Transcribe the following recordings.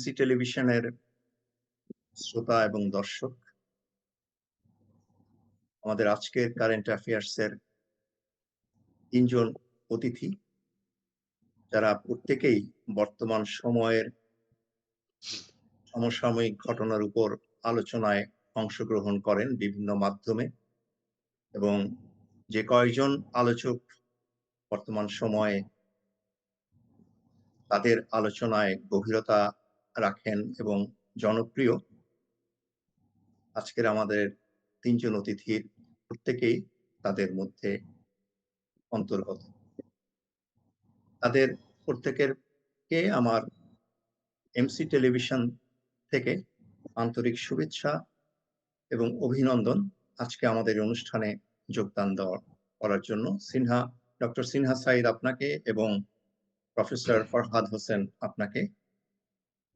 MC টেলিভিশনের শ্রোতা এবং দর্শক, আমাদের আজকের কারেন্ট অ্যাফেয়ার্সের তিনজন অতিথি, যারা প্রত্যেকেই বর্তমান সময়ের সমসাময়িক ঘটনার উপর আলোচনায় অংশগ্রহণ করেন বিভিন্ন মাধ্যমে, এবং যে কয়েকজন আলোচক বর্তমান সময়ে তাদের আলোচনায় গভীরতা রাখেন এবং জনপ্রিয়, আজকের আমাদের তিনজন অতিথির প্রত্যেকেই তাদের মধ্যে অন্তর্গত। তাদের প্রত্যেকেরকে আমার এমসি টেলিভিশন থেকে আন্তরিক শুভেচ্ছা এবং অভিনন্দন আজকে আমাদের অনুষ্ঠানে যোগদান করার জন্য। ডক্টর সিনহা সাইদ আপনাকে এবং প্রফেসর ফরহাদ হোসেন আপনাকে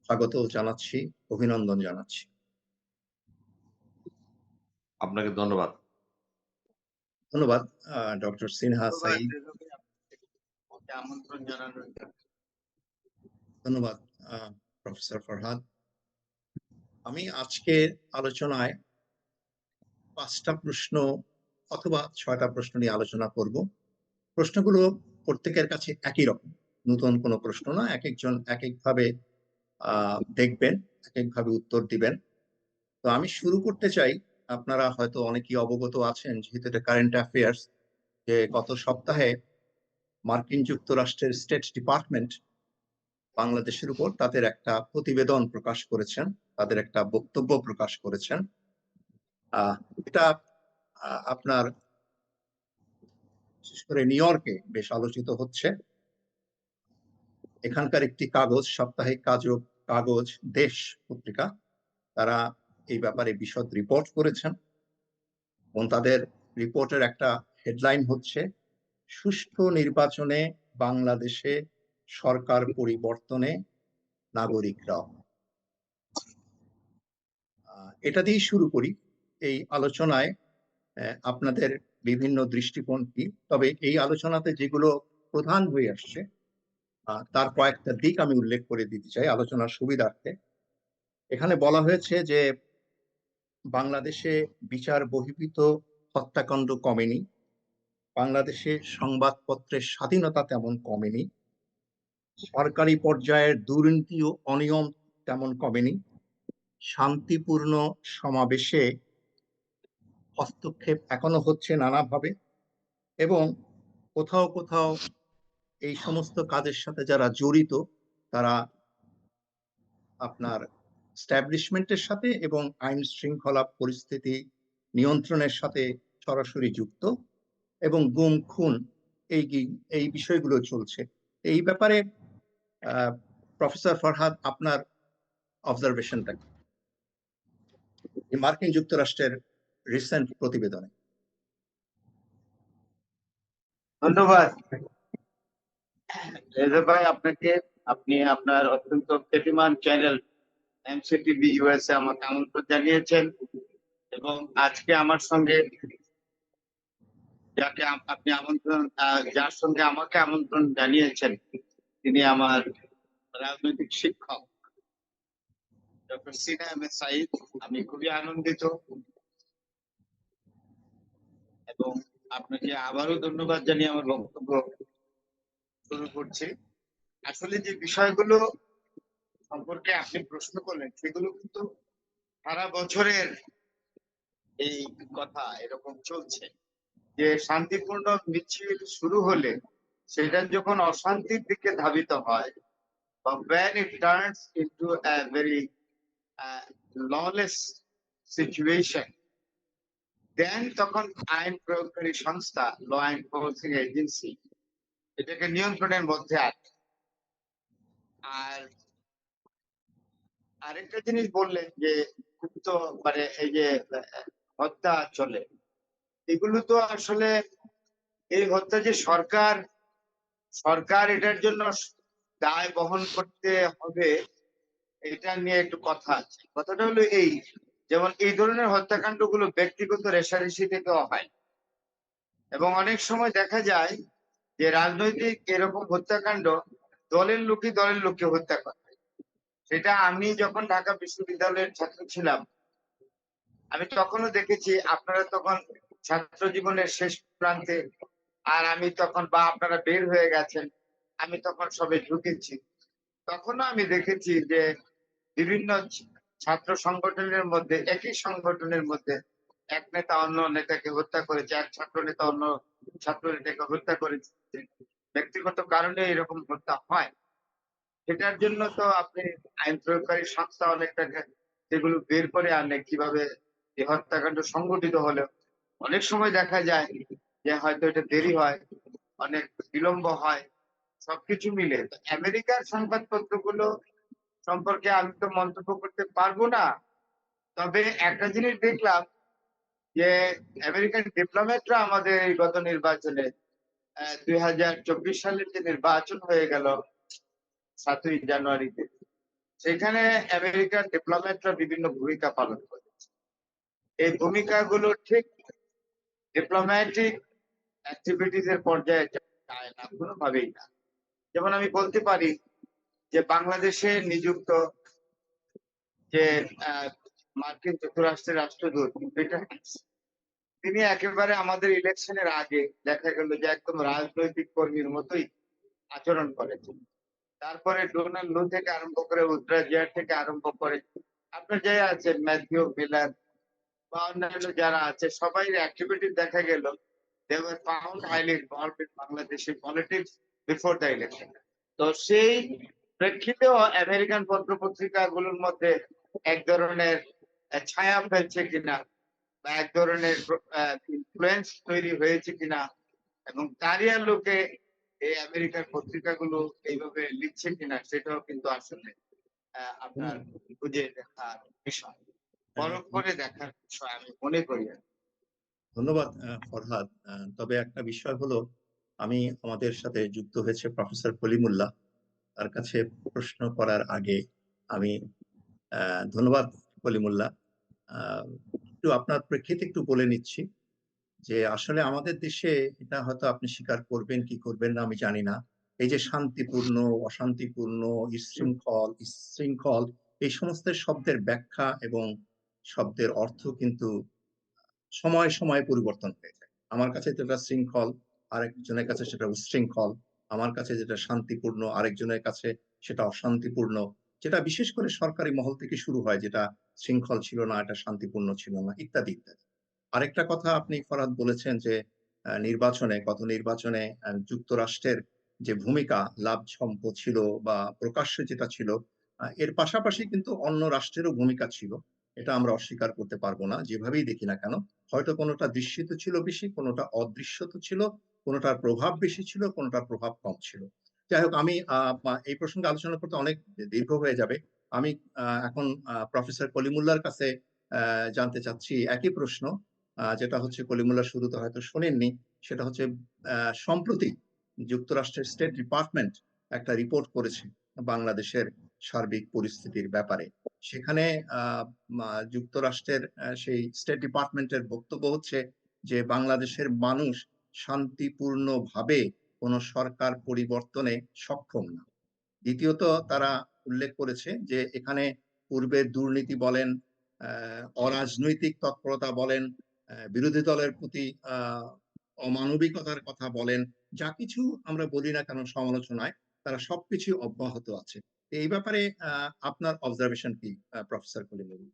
স্বাগত জানাচ্ছি, অভিনন্দন জানাচ্ছি। আপনাকে ধন্যবাদ। ধন্যবাদ ডক্টর সিনহা সাইদ। আমন্ত্রণ জানানোর ধন্যবাদ প্রফেসর ফরহাদ। আমি আজকের আলোচনায় 5টা প্রশ্ন অথবা 6টা প্রশ্ন নিয়ে আলোচনা করব। প্রশ্নগুলো প্রত্যেকের কাছে একই রকম, নতুন কোনো প্রশ্ন না। এক একজন এক একভাবে দেখবেন, এক একভাবে উত্তর দিবেন। তো আমি শুরু করতে চাই, আপনারা হয়তো অনেকেই অবগত আছেন, যেহেতু এটা কারেন্ট অ্যাফেয়ার্স, যে গত সপ্তাহে মার্কিন যুক্তরাষ্ট্রের স্টেট ডিপার্টমেন্ট বাংলাদেশের উপর তাদের একটা প্রতিবেদন প্রকাশ করেছেন, তাদের একটা বক্তব্য প্রকাশ করেছেন। এটা আপনার বিশেষ করে নিউ ইয়র্কে বেশ আলোচিত হচ্ছে। এখানকার একটি কাগজ, সাপ্তাহিক কাগজ দেশ পত্রিকা, তারা এই ব্যাপারে বিশদ রিপোর্ট করেছেন এবং তাদের রিপোর্টের একটা হেডলাইন হচ্ছে সুষ্ঠু নির্বাচনে বাংলাদেশে সরকার পরিবর্তনে নাগরিকরা। এটা দিয়েই শুরু করি এই আলোচনায়। আপনাদের বিভিন্ন দৃষ্টিকোণ কি? তবে এই আলোচনাতে যেগুলো প্রধান হয়ে আসছে তার কয়েকটা দিক আমি উল্লেখ করে দিতে চাই আলোচনার সুবিধার্থে। এখানে বলা হয়েছে যে বাংলাদেশে বিচার বহির্ভূত হত্যাকাণ্ড কমেনি, বাংলাদেশে সংবাদপত্রের স্বাধীনতা তেমন কমেনি, সরকারি পর্যায়ের দুর্নীতি ও অনিয়ম তেমন কমেনি, শান্তিপূর্ণ সমাবেশে হস্তক্ষেপ এখনো হচ্ছে নানাভাবে, এবং কোথাও কোথাও এই সমস্ত কাজের সাথে যারা জড়িত তারা আপনার এস্টাবলিশমেন্টের সাথে এবং আইন শৃঙ্খলা পরিস্থিতি নিয়ন্ত্রণের সাথে সরাসরি যুক্ত, এবং গুম খুন এই বিষয়গুলো চলছে। এই ব্যাপারে প্রফেসর ফরহাদ, আপনার অবজারভেশনটা কি মার্কিন যুক্তরাষ্ট্রের রিসেন্ট প্রতিবেদনে? ধন্যবাদ রেজা ভাই আপনাকে। আপনি আপনার অত্যন্ত খ্যাতিমান চ্যানেল এমসিটিভি ইউএসএ আমাকে আমন্ত্রণ জানিয়েছেন, এবং আজকে আমার সঙ্গে যাকে আপনি যার সঙ্গে আমাকে আমন্ত্রণ জানিয়েছেন তিনি আমার রাজনৈতিক শিক্ষক ডক্টর সিনহা আহমেদ সাইদ। আমি খুবই আনন্দিত এবং আপনাকে আবারও ধন্যবাদ জানিয়ে আমার বক্তব্য শুরু করছি। আসলে যে বিষয়গুলো সম্পর্কে আপনি প্রশ্ন করলেন সেগুলো কিন্তু সারা বছরের এই কথা এরকম চলছে, যে শান্তিপূর্ণ মিছিল শুরু হলে সেটা যখন অশান্তির দিকে ধাবিত হয়, বা when it turns into a very lawless situation, then তখন আইন প্রয়োগকারী সংস্থা ল এনফোর্সিং এজেন্সি এটাকে নিয়ন্ত্রণের মধ্যে আছে। আর আরেকটা জিনিস বললেন যে গুপ্ত মানে এই যে হত্যা চলে, এগুলো তো আসলে এই হত্যা যে সরকার এটার জন্য দায় বহন করতে হবে, এটা নিয়ে একটু কথা আছে। কথাটা হলো এই, যেমন এই ধরনের হত্যাকাণ্ড গুলো ব্যক্তিগত রেষারেষি থেকেও হয়, এবং অনেক সময় দেখা যায় যে রাজনৈতিক এরকম হত্যাকাণ্ড দলের লোকই হত্যা করে। সেটা আমি যখন ঢাকা বিশ্ববিদ্যালয়ের ছাত্র ছিলাম, আমি তখনও দেখেছি আপনারা তখন ছাত্র জীবনের শেষ প্রান্তে, আর আমি তখন বা আপনারা বের হয়ে গেছেন, আমি তখন সবে ঢুকেছি। তখনও আমি দেখেছি যে বিভিন্ন ছাত্র সংগঠনের মধ্যে, একই সংগঠনের মধ্যে এক নেতা অন্য নেতাকে হত্যা করেছে, এক ছাত্র নেতা অন্য ছাত্র নেতাকে হত্যা করেছে। ব্যক্তিগত কারণে এরকম হত্যা হয়। সেটার জন্য তো আপনি আইন প্রয়োগকারী সংস্থা অনেকটাকে সেগুলো বের করে আনে কিভাবে এই হত্যাকাণ্ড সংঘটিত হলো। অনেক সময় দেখা যায় যে হয়তো এটা দেরি হয়, অনেক বিলম্ব হয়। সবকিছু মিলে তো আমেরিকার সংবাদপত্রগুলো সম্পর্কে আমি তো মন্তব্য করতে পারবো না। তবে একটা জিনিস দেখলাম যে আমেরিকান ডিপ্লোম্যাটরা আমাদের এই গত নির্বাচনে ২০২৪ সালের যে নির্বাচন হয়ে গেল ৭ই জানুয়ারিতে, সেখানে আমেরিকান ডিপ্লোম্যাটরা বিভিন্ন ভূমিকা পালন করেছে। এই ভূমিকাগুলো ঠিক ডিপ্লোম্যাটিক অ্যাক্টিভিটিস এর পর্যায়ে যায় না, কোনোভাবেই না। যেমন আমি বলতে পারি যে বাংলাদেশে নিযুক্ত যে মার্কিন যুক্তরাষ্ট্রের রাষ্ট্রদূত পিটার হেগস, তিনি একেবারে আমাদের ইলেকশনের আগে দেখা গেল যে একদম রাজনৈতিক কর্মীর মতোই আচরণ করেছেন। তারপরে ডোনাল্ড লু থেকে আরম্ভ করে উদ্রা জিয়ার থেকে আরম্ভ করে আপনার যারা আছেন ম্যাথিউ মিলার বা অন্যান্য যারা আছে সবাই অ্যাক্টিভিটি দেখা গেল they were found highly involved in Bangladeshi politics before the election. তো সেই প্রেক্ষিতেও আমেরিকান পত্র-পত্রিকাগুলোর মধ্যে এক ধরনের ছায়া ফেলছে কিনা বা এক ধরনের ইনফ্লুয়েন্স তৈরি হয়েছে কিনা এবং তারই আলোকে এই আমেরিকার পত্রিকাগুলো এইভাবে লিখছে কিনা সেটাও কিন্তু আসলে আপনার খুঁজে দেখার বিষয়, পরখ করে দেখার বিষয় আমি মনে করি। ধন্যবাদ ফরহাদ। তবে একটা বিষয় হলো, আমি আমাদের সাথে যুক্ত হয়েছে প্রফেসর কলিমুল্লাহ। তার কাছে প্রশ্ন করার আগে আমি ধন্যবাদ কলিমুল্লাহ। একটু আপনার প্রেক্ষিতে একটু বলে নিচ্ছি যে আসলে আমাদের দেশে, এটা হয়তো আপনি স্বীকার করবেন কি করবেন না আমি জানি না, এই যে শান্তিপূর্ণ, অশান্তিপূর্ণ, শৃঙ্খল, এই সমস্ত শব্দের ব্যাখ্যা এবং শব্দের অর্থ কিন্তু সময় সময় পরিবর্তন হয়ে যায়। আমার কাছে যেটা শৃঙ্খল, আরেকজনের কাছে সেটা উচ্ছৃঙ্খল। আমার কাছে যেটা শান্তিপূর্ণ, আরেকজনের কাছে সেটা অশান্তিপূর্ণ। যেটা বিশেষ করে সরকারি মহল থেকে শুরু হয়, যেটা শৃঙ্খল ছিল না, এটা শান্তিপূর্ণ ছিল না, ইত্যাদি ইত্যাদি। আরেকটা কথা আপনি ফরহাদ বলেছেন যে গত নির্বাচনে যুক্তরাষ্ট্রের যে ভূমিকা লাভঝম্প ছিল বা প্রকাশ্যে যেটা ছিল, এর পাশাপাশি কিন্তু অন্য রাষ্ট্রেরও ভূমিকা ছিল। এটা আমরা অস্বীকার করতে পারবো না, যেভাবেই দেখি না কেন। হয়তো কোনোটা দৃশ্যিত ছিল বেশি, কোনোটা অদৃশ্যত ছিল, কোনোটার প্রভাব বেশি ছিল, কোনোটার প্রভাব কম ছিল। যাই হোক, আমি এই প্রসঙ্গে আলোচনা করতে অনেক দীর্ঘ হয়ে যাবে। আমি এখন প্রফেসর কলিমুল্লাহর কাছে জানতে চাচ্ছি একই প্রশ্ন, যেটা হচ্ছে কলিমুল্লাহ শুরুতে হয়তো শোনেননি। সেটা হচ্ছে সম্প্রতি যুক্তরাষ্ট্রের স্টেট ডিপার্টমেন্ট একটা রিপোর্ট করেছে বাংলাদেশের সার্বিক পরিস্থিতির ব্যাপারে। সেখানে যুক্তরাষ্ট্রের সেই স্টেট ডিপার্টমেন্টের বক্তব্য হচ্ছে যে বাংলাদেশের মানুষ শান্তিপূর্ণভাবে কোনো সরকার পরিবর্তনে সক্ষম না। দ্বিতীয়ত, তারা উল্লেখ করেছে যে এখানে পূর্বের দুর্নীতি বলেন, অরাজনৈতিক তৎপরতা বলেন, বিরোধী দলের প্রতি অমানবিকতার কথা বলেন, যা কিছু আমরা বলি না কেন সমালোচনায়, তারা সবকিছু অব্যাহত আছে। এই ব্যাপারে আপনার অবজারভেশন কি প্রফেসর কলিমুল্লাহ?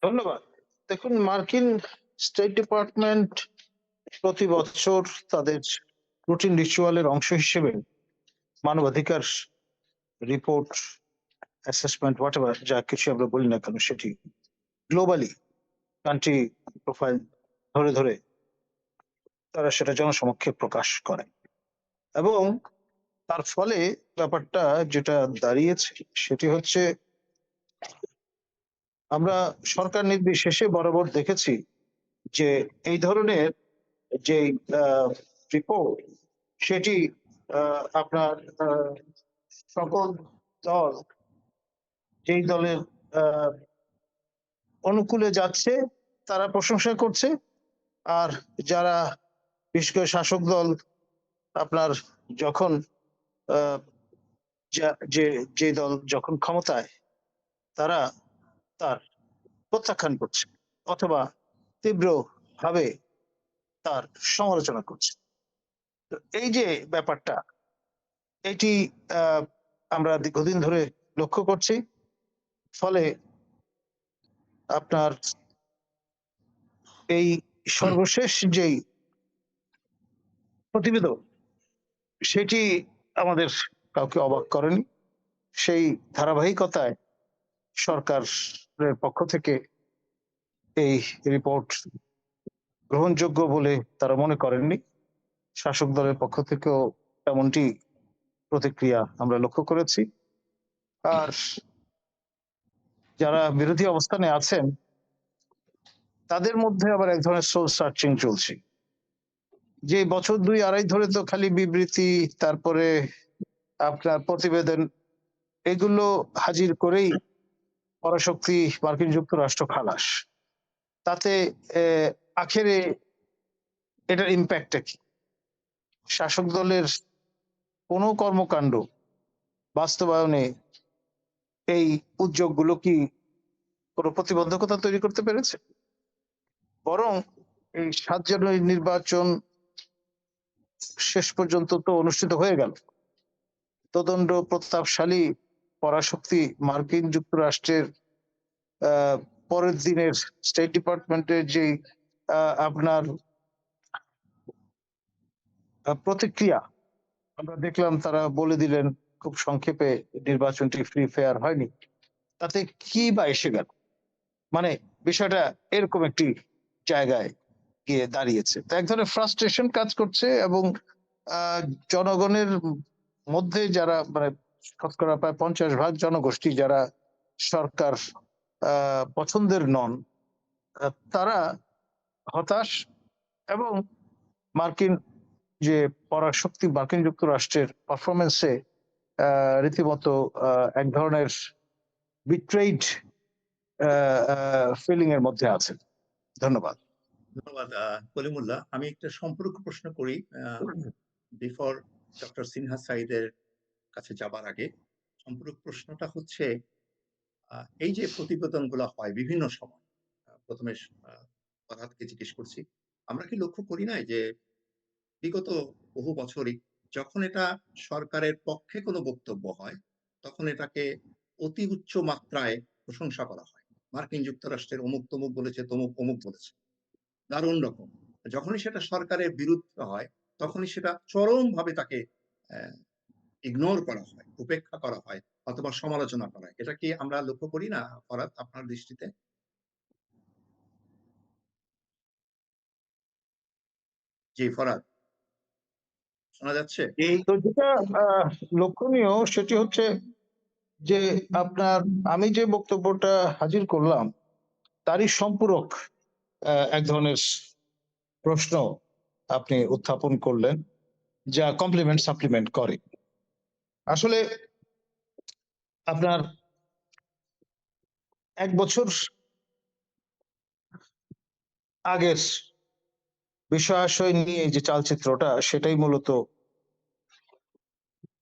ধন্যবাদ। দেখুন, মার্কিন স্টেট ডিপার্টমেন্ট প্রতি বছর তাদের রুটিন রিচুয়ালের অংশ হিসেবে মানবাধিকার রিপোর্ট, অ্যাসেসমেন্ট, হোয়াটএভার যা কিছু আমরা বলি না কেন, সেটি গ্লোবালি কান্ট্রি প্রোফাইল ধরে ধরে তারা সেটা জনসমক্ষে প্রকাশ করে। এবং তার ফলে ব্যাপারটা যেটা দাঁড়িয়েছে সেটি হচ্ছে, আমরা সরকার নির্বিশেষে বরাবর দেখেছি যে এই ধরনের যে রিপোর্ট, সেটি আপনার সকল দল যেই দলের অনুকূলে যাচ্ছে তারা প্রশংসা করছে, আর যারা বিশেষ করে শাসক দল আপনার যখন যে যে দল যখন ক্ষমতায় তারা তার প্রত্যাখ্যান করছে অথবা তীব্রভাবে তার সমালোচনা করছে। তো এই যে ব্যাপারটা, এটি আমরা দীর্ঘদিন ধরে লক্ষ্য করছি। ফলে আপনার এই সর্বশেষ যেই প্রতিবেদন, সেটি আমাদের কাউকে অবাক করেনি। সেই ধারাবাহিকতায় সরকারের পক্ষ থেকে এই রিপোর্ট গ্রহণযোগ্য বলে তারা মনে করেননি। শাসক দলের পক্ষ থেকেও তেমনটি প্রতিক্রিয়া আমরা লক্ষ্য করেছি। আর যারা বিরোধী অবস্থানে আছেন তাদের মধ্যে আবার এক ধরনের সোল সার্চিং চলছে, যে বছর 2-2.5 ধরে তো খালি বিবৃতি, তারপরে আপনার প্রতিবেদন, এগুলো হাজির করেই পরাশক্তি মার্কিন যুক্তরাষ্ট্র খালাস। তাতে আখেরে এটার ইম্প্যাক্টটা কি? শাসক দলের কোনো কর্মকাণ্ড বাস্তবায়নে এই উদ্যোগগুলো কি কোনো প্রতিবন্ধকতা তৈরি করতে পেরেছে? বরং এই 7 জানুয়ারি নির্বাচন শেষ পর্যন্ত তো অনুষ্ঠিত হয়ে গেল। তদণ্ড প্রতাপশালী পরাশক্তি মার্কিন যুক্তরাষ্ট্রের পরের দিনের স্টেট ডিপার্টমেন্টের যে আপনার প্রতিক্রিয়া আমরা দেখলাম, তারা বলে দিলেন খুব সংক্ষেপে নির্বাচনটি ফ্রি ফেয়ার হয়নি। তাতে কি বা এসে গেল? মানে বিষয়টা এরকম একটি জায়গায় গিয়ে দাঁড়িয়েছে। তো এক ধরনের ফ্রাস্ট্রেশন কাজ করছে এবং জনগণের মধ্যে যারা মানে শতকরা প্রায় 50% জনগোষ্ঠী যারা সরকার পছন্দের নন, তারা হতাশ এবং মার্কিন যে পরাশক্তি মার্কিন যুক্তরাষ্ট্রের পারফরমেন্সে রীতিমতো এক ধরনের বিট্রেইড ফিলিং এর মধ্যে আছে। ধন্যবাদ। ধন্যবাদ কলিমুল্লাহ। আমি একটা সম্পর্ক প্রশ্ন করি বিফোর ডক্টর সিনহা সাইদের কাছে যাবার আগে। সম্পর্ক প্রশ্নটা হচ্ছে, এই যে প্রতিবেদনগুলো হয় বিভিন্ন সময়, প্রথমে ফরহাদকে জিজ্ঞেস করছি, আমরা কি লক্ষ্য করি নাই যে বিগত বহু বছরই যখন এটা সরকারের পক্ষে কোনো বক্তব্য হয় তখন এটাকে অতি উচ্চ মাত্রায় প্রশংসা করা হয়। মার্কিন যুক্তরাষ্ট্রের অমুক তমুক বলেছে, তমুক অমুক বলেছে, দারুণ রকম। যখনই সেটা সরকারের বিরুদ্ধে হয় তখনই সেটা চরমভাবে তাকে ইগনোর করা হয়, উপেক্ষা করা হয় অথবা সমালোচনা করা হয়। এটা কি আমরা লক্ষ্য করি না ফরহাদ, আপনার দৃষ্টিতে? জি ফরহাদ, শোনা যাচ্ছে? তো যেটা লক্ষণীয় সেটি হচ্ছে যে আপনার আমি যে বক্তব্যটা হাজির করলাম তারই সম্পূরক এক ধরনের প্রশ্ন আপনি উত্থাপন করলেন, যা কমপ্লিমেন্ট সাপ্লিমেন্ট করে। আসলে আপনার 1 বছর আগের বিষয়াশয় নিয়ে যে চালচিত্রটা, সেটাই মূলত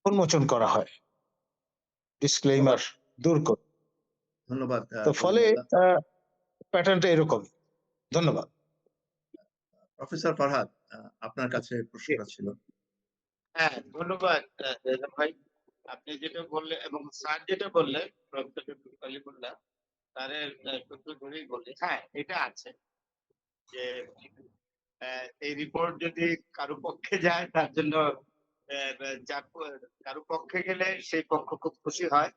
উন্মোচন করা হয় ডিসক্লেইমার দূর করে। ধন্যবাদ তো ফলে কলিমুল্লাহ। প্যাটার্নটা এরকম। ধন্যবাদ। প্রফেসর ফরহাদ, আপনার কাছে প্রশ্নটা ছিল। হ্যাঁ, ধন্যবাদ রেজা ভাই। আপনি যেটা বললেন এবং স্যার যেটা বললেন, প্রফেসর কলিমুল্লাহ স্যারের সূত্র ধরেই বললেন, হ্যাঁ এটা আছে যে এই রিপোর্ট যদি কারো পক্ষে যায় তার জন্য কারো পক্ষে গেলে সেই পক্ষ খুব খুশি হয়,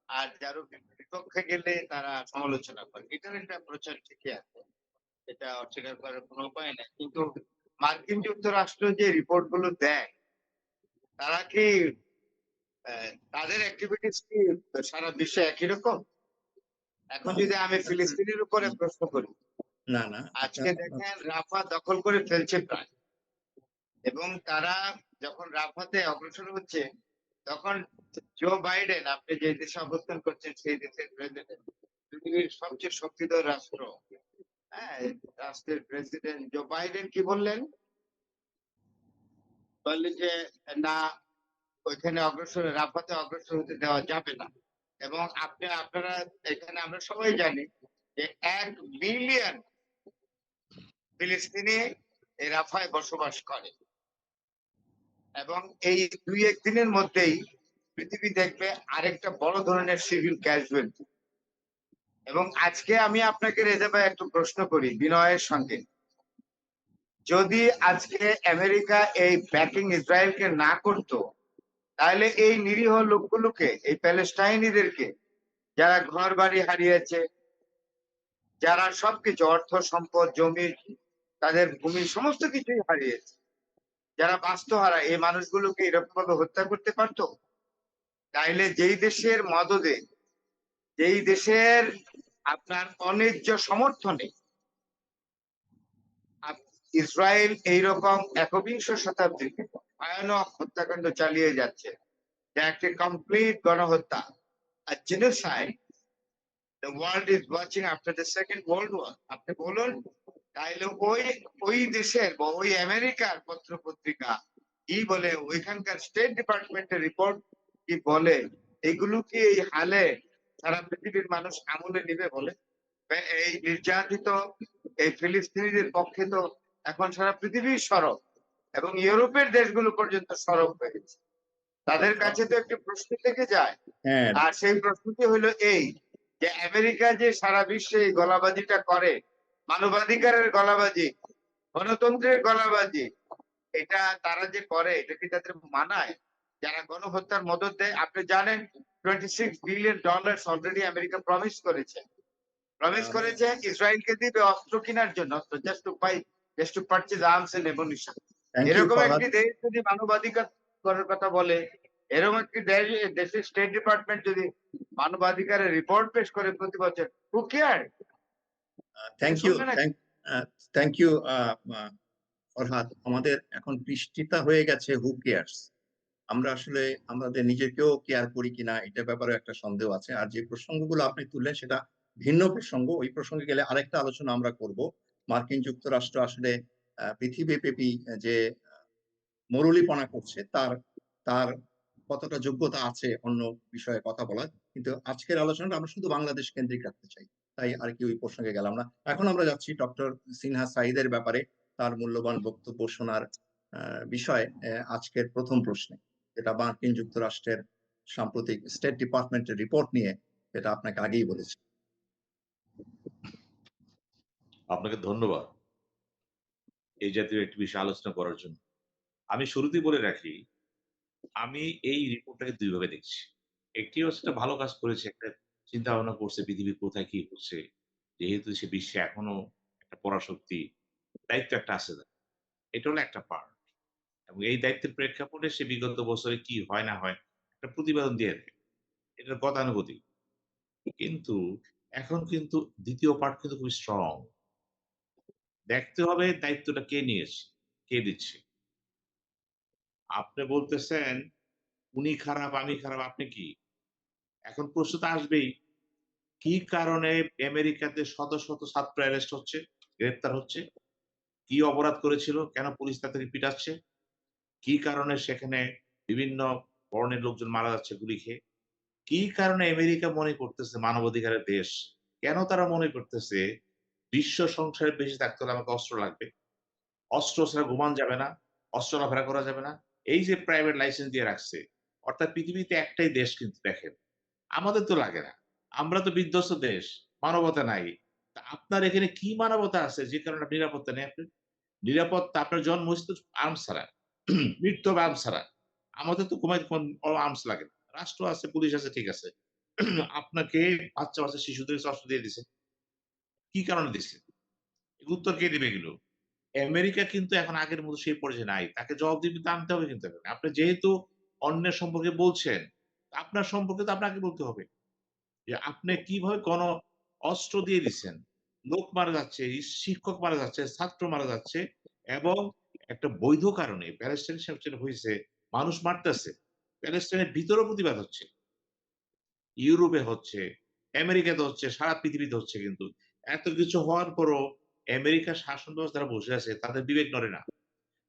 আর যার বিপক্ষে গেলে তারা সমালোচনা করে। এটার একটা প্রচার ঠিকই আছে, এটা অস্বীকার করার কোনো উপায় নেই। কিন্তু মার্কিন যুক্তরাষ্ট্র যে রিপোর্ট গুলো দেয়, তারা কি তাদের অ্যাক্টিভিটিস কি সারা বিশ্বে একই রকম? এখন যদি আমি ফিলিস্তিনের উপরে প্রশ্ন করি, না না, আজকে দেখেন রাফা দখল করে ফেলছে প্রায়, এবং তারা যখন রাফাতে অগ্রসর হচ্ছে তখন জো বাইডেন, আপনি যে দেশে অবস্থান করছেন সেই দেশের প্রেসিডেন্ট, পৃথিবীর সবচেয়ে শক্তিধর রাষ্ট্র, হ্যাঁ, রাষ্ট্রের প্রেসিডেন্ট জো বাইডেন কি বললেন? বললেন যে না, ওইখানে অগ্রসর রাফাতে অগ্রসর হতে দেওয়া যাবে না। এবং আপনারা এখানে আমরা সবাই জানি যে 1 বিলিয়ন ফিলিস্তিনি এই রাফায় বসবাস করে এবং এই 2-1 দিনের মধ্যেই পৃথিবী দেখবে আরেকটা বড় ধরনের সিভিল ক্যাজুয়ালিটি। এবং আজকে আমি আপনাকে রেজা ভাই একটু প্রশ্ন করি বিনয়ের সঙ্গে, যদি আজকে আমেরিকা এই ব্যাকিং ইসরায়েলকে না করতো, তাহলে এই নিরীহ লোকগুলোকে, এই প্যালেস্টাইনিদেরকে, যারা ঘর বাড়ি হারিয়েছে, যারা সবকিছু অর্থ সম্পদ জমি তাদের ভূমি সমস্ত কিছুই হারিয়েছে, যারা বাস্তুহারা, এই মানুষগুলোকে এরকম ভাবে হত্যা করতে পারতো? তাইলে যেই দেশের মদদে, যেই দেশের আপনার অন্যায্য সমর্থনে ইসরায়েল এইরকম একবিংশ শতাব্দীতে ভয়ানক হত্যাকাণ্ড চালিয়ে যাচ্ছে, যা একটি কমপ্লিট গণহত্যা, আর genocide, the world is watching after the second world war, আপনি বলুন, তাইলে ওই দেশের বা ওই আমেরিকার পত্র পত্রিকা কি বলে, ওইখানকার স্টেট ডিপার্টমেন্টের রিপোর্ট কি বলে, এগুলো কি এই হালে সারা পৃথিবীর মানুষ আমলে নিবে বলে? এই নির্যাতিত এই ফিলিস্তিনিদের পক্ষে তো এখন সারা পৃথিবীর সরব এবং ইউরোপের দেশগুলো পর্যন্ত সরব হয়েছে। তাদের কাছে তো একটি প্রশ্ন থেকে যায়, হ্যাঁ, আর সেই প্রশ্নটি হলো এই যে আমেরিকা যে সারা বিশ্বে এই গলাবাজিটা করে, মানবাধিকারের গলাবাজি, গণতন্ত্রের গলাবাজি, এটা তারা যে করে, এটা কি তাদের মানায়? যারা গণহত্যার মদত দেয়, আপনি জানেন $26 বিলিয়ন অলরেডি আমেরিকা প্রমিস করেছে ইসরায়েলকে দিবে অস্ত্র কেনার জন্য, just to purchase arms and ammunition. Thank you এরকম ফরহাদ। একটি দেশ যদি মানবাধিকার করার কথা বলে, এরকম একটি দেশের স্টেট ডিপার্টমেন্ট যদি মানবাধিকারের রিপোর্ট পেশ করে প্রতি বছর, who care? Thank you, thank you Farhad. আমাদের এখন পৃষ্টিতা হয়ে গেছে হু কেয়ার্স। আমরা আসলে আমাদের নিজেকেও কেয়ার করি কিনা এটা ব্যাপারে একটা সন্দেহ আছে। আর যে প্রসঙ্গগুলো আপনি তুললেন সেটা ভিন্ন প্রসঙ্গ। ওই প্রসঙ্গে গেলে আরেকটা আলোচনা আমরা করব। মার্কিন যুক্তরাষ্ট্র আসলে পৃথিবীব্যাপী যে মরুলিপনা করছে তার তার কতটা যোগ্যতা আছে অন্য বিষয়ে কথা বলার। কিন্তু আজকের আলোচনাটা আমরা শুধু বাংলাদেশ কেন্দ্রিক রাখতে চাই, তাই আর কি ওই প্রসঙ্গে গেলাম না। এখন আমরা যাচ্ছি ডক্টর সিনহা সাঈদের ব্যাপারে তার মূল্যবান বক্তব্য শোনার বিষয়ে আজকের প্রথম প্রশ্নে, যেটা মার্কিন যুক্তরাষ্ট্রের সাম্প্রতিক স্টেট ডিপার্টমেন্টের রিপোর্ট নিয়ে, যেটা আপনাকে আগেই বলেছি। আপনাকে ধন্যবাদ এই জাতীয় একটি বিষয় আলোচনা করার জন্য। আমি শুরুতেই বলে রাখি, আমি এই রিপোর্টটাকে ২ ভাবে দেখছি। একটি হচ্ছে একটা ভালো কাজ করেছে, একটা চিন্তা ভাবনা করছে পৃথিবীর কোথায় কি হচ্ছে। যেহেতু সে বিশ্বে এখনো একটা পরাশক্তি, দায়িত্ব একটা আছে তার। এটা হলো একটা পার্ট। এবং এই দায়িত্বের প্রেক্ষাপটে সে বিগত বছরে কি হয় না হয় একটা প্রতিবেদন দিয়ে দেয়। এটার গতানুগতিক। কিন্তু এখন কিন্তু ২য় পার্ট কিন্তু খুবই স্ট্রং। দেখতে হবে দায়িত্বটা কে নিয়েছে, কে দিচ্ছে। আপনি বলতেছেন, উনি খারাপ, আমি খারাপ, আপনি কি? এখন প্রশ্ন তো আসবেই। কি কারণে আমেরিকাতে শত, শত ছাত্র অ্যারেস্ট হচ্ছে, গ্রেপ্তার হচ্ছে? কি অপরাধ করেছিল? কেন পুলিশ তাদেরকে পিটাচ্ছে? কি কারণে সেখানে বিভিন্ন বর্ণের লোকজন মারা যাচ্ছে গুলি খেয়ে? কি কারণে আমেরিকা মনে করতেছে মানবাধিকারের দেশ? কেন তারা মনে করতেছে বিশ্ব সংসারে বেঁচে থাকতে হলে আমাকে অস্ত্র লাগবে? অস্ত্র ছাড়া ঘুমানো যাবে না, অস্ত্র চলাফেরা করা যাবে না। এই যে প্রাইভেট লাইসেন্স দিয়ে রাখছে, অর্থাৎ পৃথিবীতে একটাই দেশ কিন্তু দেখেন। আমাদের তো লাগে না। আমরা তো বিধ্বস্ত দেশ, মানবতা নাই। তা আপনার এখানে কি মানবতা আছে যে কারণে আপনি নিরাপত্তা নেই আপনার? নিরাপত্তা আপনার জন্ম হইছে তো আর্মস ছাড়া। মৃত্যু হবে আর্মস ছাড়া। আমাদের তো ঘুমাইতে কোন আর্মস লাগে না। রাষ্ট্র আছে, পুলিশ আছে, ঠিক আছে। আপনাকে বাচ্চা শিশুদের অস্ত্র দিয়ে দিছে। কি কারণে দিছে? এগুলো উত্তর কে দিবে এগুলো? আমেরিকা কিন্তু এখন আগের মতো সেই পর্যায়ে নাই। তাকে জবাবদিহিতে আনতে হবে কিন্তু এখন। আপনি যেহেতু অন্যের সম্পর্কে বলছেন, আপনার সম্পর্কে তো আপনাকে বলতে হবে। যে আপনি কিভাবে অস্ত্র দিয়ে দিচ্ছেন। লোক মারা যাচ্ছে, শিক্ষক মারা যাচ্ছে, ছাত্র মারা যাচ্ছে এবং একটা বৈধ কারণে প্যালেস্টাইন সেটা হইছে, মানুষ মারতেছে। প্যালেস্টাইনের ভিতরেও প্রতিবাদ হচ্ছে। ইউরোপে হচ্ছে, আমেরিকাতে হচ্ছে, সারা পৃথিবীতে হচ্ছে কিন্তু। এত কিছু হওয়ার পরও আমেরিকার শাসন ব্যবস্থা যারা বসে আছে তাদের বিবেক নড়ে না।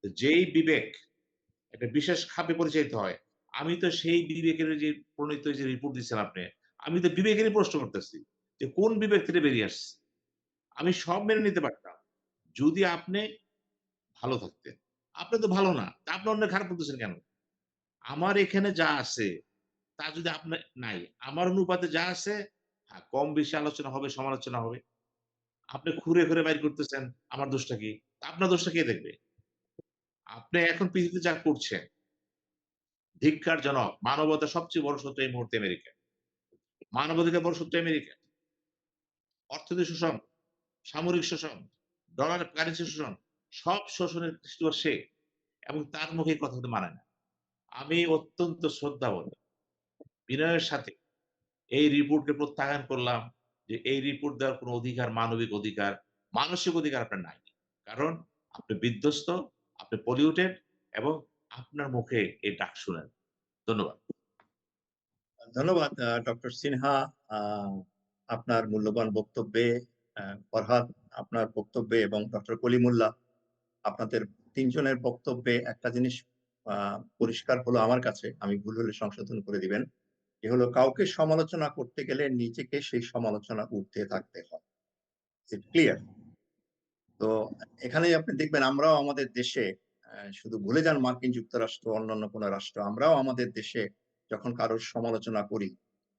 যেই বিবেক একটা বিশেষ খাপে পরিচালিত হয়। আমি তো সেই বিবেকের যে প্রণীত যে রিপোর্ট দিচ্ছেন আপনি, আমি তো বিবেকেরই প্রশ্ন করতেছি যে কোন বিবেক থেকে বেরিয়ে আসছে? আমি সব মেনে নিতে পারতাম। যদি আপনি ভালো থাকতেন। আপনি তো ভালো না। তা আপনি অন্যের খারাপ বলতেছেন কেন? আমার এখানে যা আছে তা যদি আপনার নাই। আমার অনুপাতে যা আছে হ্যাঁ, কম বেশি আলোচনা হবে, সমালোচনা হবে। আপনি খুঁড়ে, খুঁড়ে বাইর করতেছেন আমার দোষটা কি? তা আপনার দোষটা কে দেখবে? আপনি এখন পৃথিবীতে যা করছেন ধিক্কারজনক। মানবতার সবচেয়ে বড় শত্রু এই মুহূর্তে আমেরিকা। মানবাধিকার বড় শত্রু আমেরিকা। অর্থনৈতিক শোষণ, সামরিক শোষণ, ডলার কারেন্সি শোষণ, সব শোষণের সৃষ্টিকর সে এবং তার মুখে এই কথা কিন্তু মানায় না। আমি অত্যন্ত শ্রদ্ধাবোধ, বিনয়ের সাথে এই রিপোর্টকে প্রত্যাখ্যান করলাম যে এই রিপোর্ট দেওয়ার কোন অধিকার, মানবিক অধিকার, মানসিক অধিকার আপনার নাই। কারণ আপনি বিধ্বস্ত, আপনি পলিউটেড এবং আপনার মুখে এই ডাক শুনেন। ধন্যবাদ। ধন্যবাদ ডক্টর সিনহা। আ আপনার মূল্যবান বক্তব্যে ফরহাদ আপনার বক্তব্যে এবং ডক্টর কলিমুল্লাহ আপনাদের ৩ জনের বক্তব্যে একটা জিনিস আ পরিষ্কার হলো আমার কাছে। আমি ভুল হলে সংশোধন করে দিবেন। এ হলো কাউকে সমালোচনা করতে গেলে নিজেকে সেই সমালোচনা ঊর্ধ্বে থাকতে হয়। It clear? তো এখানেই আপনি দেখবেন আমরাও আমাদের দেশে শুধু ভুলে যান মার্কিন যুক্তরাষ্ট্র, অন্যান্য কোন রাষ্ট্র। আমরাও আমাদের দেশে যখন কারোর সমালোচনা করি,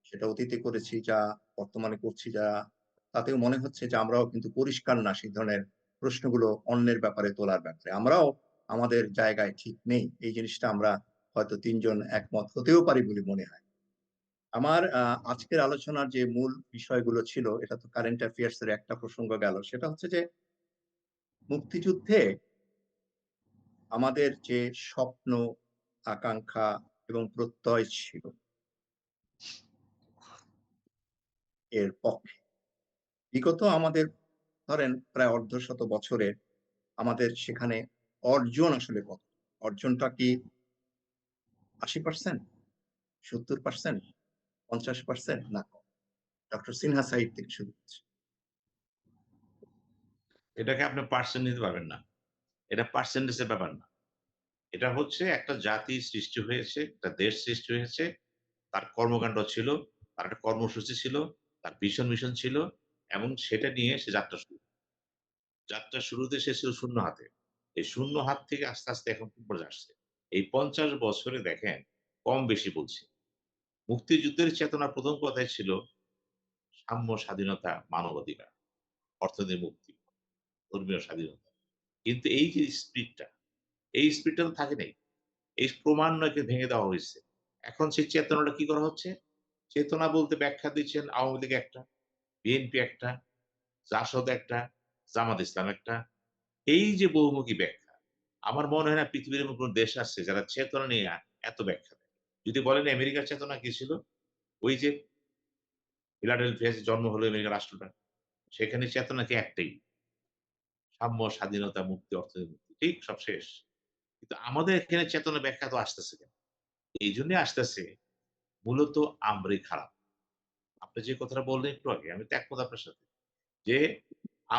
সেটা অতীতে করেছি যা বর্তমানে করছি যা, তাতেও মনে হচ্ছে যে আমরাও কিন্তু পরিষ্কার না সেই ধরনের প্রশ্নগুলো অন্যের ব্যাপারে তোলার ব্যাপারে। আমরাও আমাদের জায়গায় ঠিক নেই। এই জিনিসটা আমরা হয়তো ৩ জন একমত হতেও পারি বলে মনে হয়। আমার আজকের আলোচনার যে মূল বিষয়গুলো ছিল, এটা তো কারেন্ট অ্যাফেয়ার্স এর একটা প্রসঙ্গ গেল। সেটা হচ্ছে যে মুক্তিযুদ্ধে আমাদের যে স্বপ্ন, আকাঙ্খা এবং প্রত্যয় ছিল এর পক্ষে। বিগত আমাদের ধরেন প্রায় অর্ধশত বছরের আমাদের সেখানে অর্জন আসলে কত? অর্জনটা কি ৮০% ৭০% ৫০% না কম? ডক্টর সিনহা সাইড থেকে শুরু করছি। এটাকে আপনি পার্সেন্ট নিতে পারবেন না। এটা পার্সেন্টেজ এর ব্যাপার না। এটা হচ্ছে একটা জাতি সৃষ্টি হয়েছে, একটা দেশ সৃষ্টি হয়েছে। তার কর্মকাণ্ড ছিল, তার একটা কর্মসূচি ছিল, তার ভিশন মিশন ছিল এবং সেটা নিয়ে সে যাত্রা শুরু। যাত্রার শুরুতে সে ছিল শূন্য হাতে। এই শূন্য হাত থেকে আস্তে, আস্তে এখন কোন পর্যায়ে আসছে। এই ৫০ বছরে দেখেন কম বেশি বলছি। মুক্তিযুদ্ধের চেতনার ১ম কথাই ছিল সাম্য, স্বাধীনতা, মানবাধিকার, অর্থনৈতিক মুক্তি, ধর্মীয় স্বাধীনতা। কিন্তু এই যে স্পিরিটটা, এই স্পিরিটটা তো থাকে নাই। এই ক্রমান্বয়কে ভেঙে দেওয়া হয়েছে। এখন সেই চেতনাটা কি করা হচ্ছে? চেতনা বলতে ব্যাখ্যা দিচ্ছেন আওয়ামী লীগ একটা, বিএনপি একটা, জাসদ একটা, জামাত ইসলাম একটা। এই যে বহুমুখী ব্যাখ্যা, আমার মনে হয় না পৃথিবীর এমন কোন দেশ আছে যারা চেতনা নিয়ে এত ব্যাখ্যা দেয়। যদি বলেন আমেরিকার চেতনা কি ছিল? ওই যে ফিলাডেলফিয়ায় যে জন্ম হলো আমেরিকা রাষ্ট্রটা, সেখানে চেতনা কি একটাই। সাম্য, স্বাধীনতা, মুক্তি, অর্থনৈতিক মুক্তি। ঠিক সব শেষ। কিন্তু আমাদের এখানে চেতনা ব্যাখ্যা তো আসতেছে কেন? এইজন্যই আসতেছে মূলত আমরাই খারাপ। আপনি যে কথাটা বললেন একটু আগে, আমি তো একমত আপনার সাথে। যে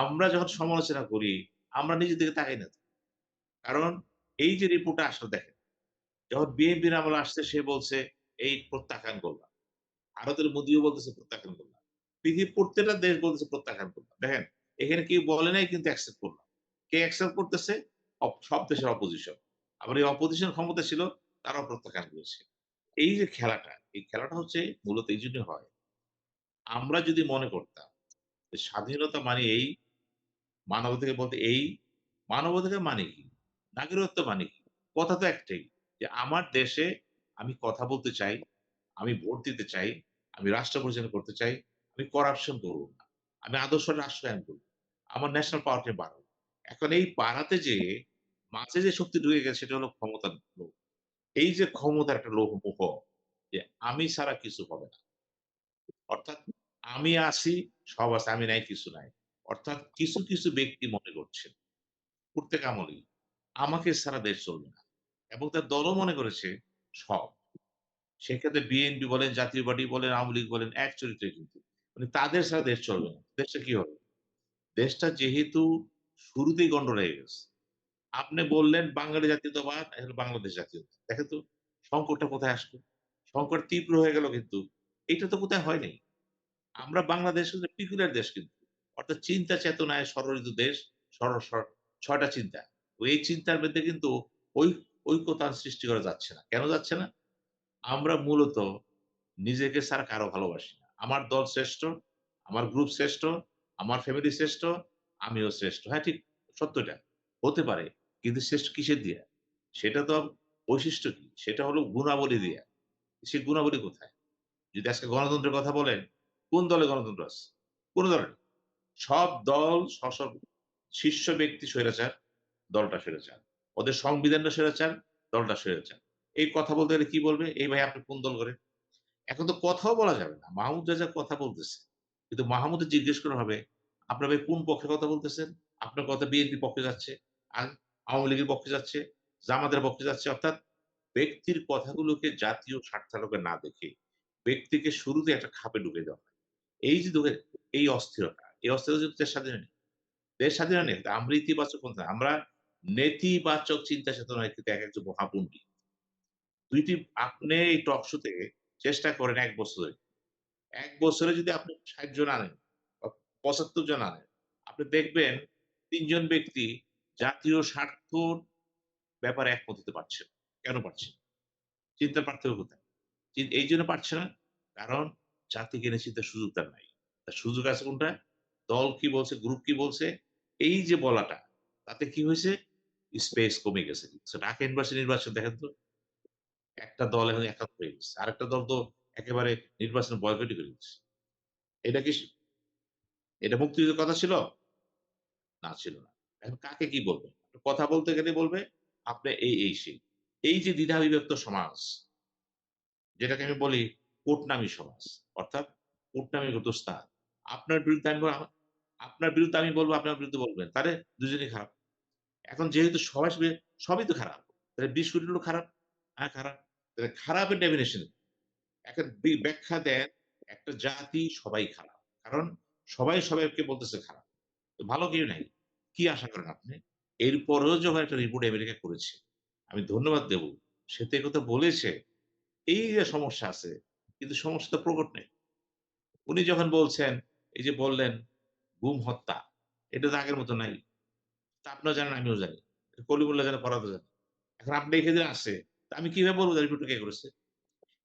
আমরা যখন সমালোচনা করি, আমরা নিজের দিকে তাকাই না তো। কারণ এই যে রিপোর্টটা আসলে দেখেন, যখন বিএনপির আমলে আসছে সে বলছে এই প্রত্যাখ্যান করলাম। ভারতের মোদিও বলতেছে প্রত্যাখ্যান করলাম। পৃথিবীর প্রত্যেকটা দেশ বলতেছে প্রত্যাখ্যান করলাম। দেখেন এখানে কেউ বলে নাই কিন্তু অ্যাকসেপ্ট করলাম। কে অ্যাকসেপ্ট করতেছে? সব দেশের অপোজিশন। আবার এই অপোজিশন ক্ষমতা ছিল তারাও প্রত্যাখ্যান করেছে। এই যে খেলাটা, এই খেলাটা হচ্ছে মূলত এইজন্য হয়। আমরা যদি মনে করতাম যে স্বাধীনতা মানে এই, মানবাধিকার বলতে এই, মানবাধিকার মানে কি? নাগরিকত্ব মানে কি? কথা তো একটাই যে আমার দেশে আমি কথা বলতে চাই, আমি ভোট দিতে চাই, আমি রাষ্ট্র পরিচালনা করতে চাই, আমি করাপশন করব না। আমি আদর্শ রাষ্ট্রায়ন করব। আমার ন্যাশনাল পাওয়ারটা বাড়াবো। এখন এই বাড়াতে যেয়ে মাঝে যে শক্তি ঢুকে গেছে সেটা হলো ক্ষমতার লোভ। এই যে ক্ষমতার একটা লোভ মোহ যে আমি ছাড়া কিছু হবে না। অর্থাৎ আমি আছি, সব আছে, আমি নাই কিছু নাই। অর্থাৎ কিছু, কিছু ব্যক্তি মনে করছেন প্রত্যেক আমলেই আমাকে ছাড়া দেশ চলবে না। এবং তার দলও মনে করেছে সব। সেক্ষেত্রে বিএনপি বলেন, জাতীয় পার্টি বলেন, আওয়ামী লীগ বলেন এক চরিত্রে কিন্তু। মানে তাদের ছাড়া দেশ চলবে না। দেশটা কি হবে? দেশটা যেহেতু শুরুতেই গন্ডগোল হয়ে গেছে। আপনি বললেন বাঙালি জাতীয়তাবাদ, এখন বাংলাদেশ জাতীয়তা। দেখেন তো সংকটটা কোথায় আসলো? সংকট তীব্র হয়ে গেল কিন্তু এটা তো কোথায় হয় নাই। আমরা বাংলাদেশ হচ্ছে পিকুলিয়ার দেশ কিন্তু। অর্থাৎ চিন্তা চেতনায় সরলিত দেশ, সর সর ৬ টা চিন্তা। তো এই চিন্তার মধ্যে কিন্তু ঐ ঐক্যতান সৃষ্টি করা যাচ্ছে না। কেন যাচ্ছে না? আমরা মূলত নিজেকে ছাড়া কারো ভালোবাসি না। আমার দল শ্রেষ্ঠ, আমার গ্রুপ শ্রেষ্ঠ, আমার ফ্যামিলি শ্রেষ্ঠ, আমিও শ্রেষ্ঠ। হ্যাঁ, ঠিক সত্য এটা। হতে পারে। কিন্তু শ্রেষ্ঠ কিসের দিয়া? সেটা তো বৈশিষ্ট্য কি? সেটা হলো গুণাবলী দিয়া। সে গুণাবলী কোথায়? যদি আজকে গণতন্ত্রের কথা বলেন, কোন দলে গণতন্ত্র আছে? কোন দলে নেই। সব দল শীর্ষ ব্যক্তি স্বৈরাচার, দলটা স্বৈরাচার। ওদের সংবিধানটা স্বৈরাচার, দলটা স্বৈরাচার। এই কথা বলতে গেলে কি বলবে? "এই ভাই আপনি কোন দল করেন?" এখন তো কথাও বলা যাবে না। মাহমুদ রেজা কথা বলতেছে। কিন্তু মাহমুদের জিজ্ঞেস করা হবে, "আপনার ভাই কোন পক্ষে কথা বলতেছেন? আপনার কথা বিএনপির পক্ষে যাচ্ছে, আর আওয়ামী লীগের পক্ষে যাচ্ছে, জামাতের পক্ষে যাচ্ছে।" অর্থাৎ ব্যক্তির কথাগুলোকে জাতীয় স্বার্থালোকে না দেখে ব্যক্তিকে শুরুতে একটা খাপে ঢুকিয়ে দেওয়া হয়। এই যে এই অস্থিরতা, এই অস্থিরতা যদি দেশ স্বাধীনে নেই। দেশ স্বাধীনে নেই। আমরা ইতিবাচক পন্থা আমরা নেতিবাচক চিন্তা চেতনায় কিন্তু একেকজন মহাপন্ডিত। ২ টি আপনি এই টক শোতে চেষ্টা করেন ১ বছরে। ১ বছরে যদি আপনি ৬০ জন আনেন বা ৭৫ জন আনেন, আপনি দেখবেন ৩ জন ব্যক্তি জাতীয় স্বার্থর ব্যাপারে একমত হতে পারছে না। কেন পারছে না? চিন্তার পার্থক্য কোথায়? এইজন্য পারছে না। কারণ জাতিকে নিয়ে চিন্তার সুযোগ তার নাই। তার সুযোগ আছে কোনটা? দল কি বলছে, গ্রুপ কি বলছে, এই যে বলাটা, তাতে কি হইছে? স্পেস কমে গেছে। সো ঢাকা ইউনিভার্সিটি নির্বাচন দেখেন তো, একটা দল এখন একাত্ম হয়ে গেছে। আরেকটা দল তো একেবারে নির্বাচন বয়কটই করে দিচ্ছে। এটা কি এটা মুক্তিযুদ্ধের কথা ছিল? না, ছিল না। এখন কাকে কি বলবে? কথা বলতে গেলে বলবে, আপনি এই সেই। এই যে দ্বিধা বিভক্ত সমাজ, যেটাকে আমি বলি কোটনামি সমাজ। অর্থাৎ কোটনামি দোস্তার। আপনার বিরুদ্ধে আমি আপনার বিরুদ্ধে আমি বলব, আপনার বিরুদ্ধে বলবেন। তাহলে দুজনেই খারাপ। এখন যেহেতু সবই তো খারাপ। তাহলে ২০ কোটি লোক খারাপ। হ্যাঁ, খারাপ। তাহলে খারাপের ডেফিনিশন একটা ব্যাখ্যা দেন, একটা জাতি সবাই খারাপ। কারণ সবাই সবাইকে বলতেছে খারাপ। তো ভালো কেউ নাই। কি আশা করেন আপনি? এরপরেও যখন একটা রিপোর্ট আমেরিকা করেছে, আমি ধন্যবাদ দেব। সে তো একথা বলেছে, এই যে সমস্যা আছে, কিন্তু সমস্যা তো প্রকট নেই। উনি যখন বলছেন, এই যে বললেন গুম হত্যা, এটা তো আগের মতো নাই। তা আপনিও জানেন, আমিও জানি। কলিমুল্লাহ জানে, ফরহাদও জানে। এখন আপনি এখানে আসছে, তা আমি কিভাবে বলব যে রিপোর্টটা কে করেছে?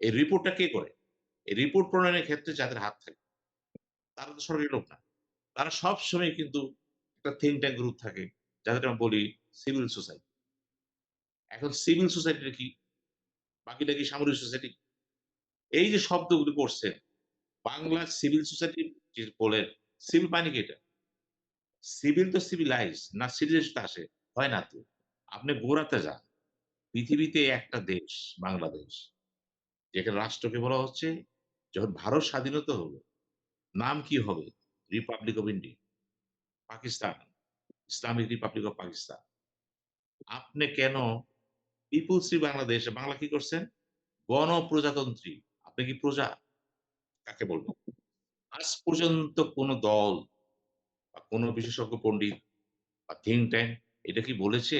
এই রিপোর্টটা কে করে? এই রিপোর্ট প্রণয়নের ক্ষেত্রে যাদের হাত থাকে, তারা তো সরকারি লোক না। তারা সবসময় কিন্তু একটা থিংক ট্যাংক গ্রুপ থাকে, যাদের আমরা বলি সিভিল সোসাইটি। এখন সিভিল সোসাইটিটা কি? বাকিটা কি সামরিক সোসাইটি? এই যে শব্দগুলো পড়ছেন, বাংলা সিভিল সোসাইটি যে বলেন, সিভিল মানে কি এটা? সিভিল তো সিভিলাইজ না, সিরিয়াস আসে? হয় না তো। আপনি গোড়াতে যান। পৃথিবীতে একটা দেশ বাংলাদেশ, যেখানে রাষ্ট্রকে বলা হচ্ছে, যখন ভারত স্বাধীনতা হলো, নাম কি হবে? Republic of India, Pakistan, Islamic Republic of Pakistan. আপনি কেন পিপুলস ফ্রি বাংলাদেশ, বাংলা কি করছেন? গণপ্রজাতন্ত্রী। আপনি কি প্রজা? কাকে বলবেন? আজ পর্যন্ত কোন দল বা কোন বিশেষজ্ঞ পণ্ডিত বা থিংক ট্যাংক এটা কি বলেছে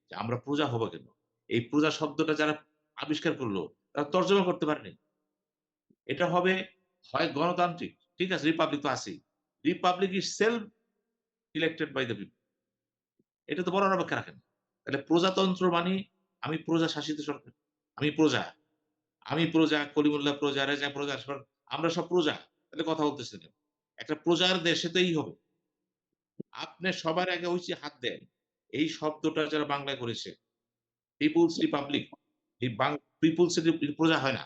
যে আমরা প্রজা হবো কেন? এই প্রজা শব্দটা যারা আবিষ্কার করলো, তারা তর্জমা করতে পারেনি। এটা হবে হয় গণতান্ত্রিক, ঠিক আছে? রিপাবলিক তো আছেই। Republic is self elected by the people. এটা তো বলার অপেক্ষা রাখে না। তাহলে প্রজাতন্ত্র মানে আমি প্রজা শাসিত সরকার। আমি প্রজা। আমি প্রজা, কলিমুল্লাহ প্রজা, রেজা প্রজা, আমরা সব প্রজা। তাহলে কথা বলতেছেন কেন? একটা প্রজার দেশে তো এই হবে। আপনি সবার আগে হইছে হাত দেন। এই শব্দটা যারা বাংলায় করেছে, পিপুলস রিপাবলিক, এই পিপুলস এর প্রজা হয় না।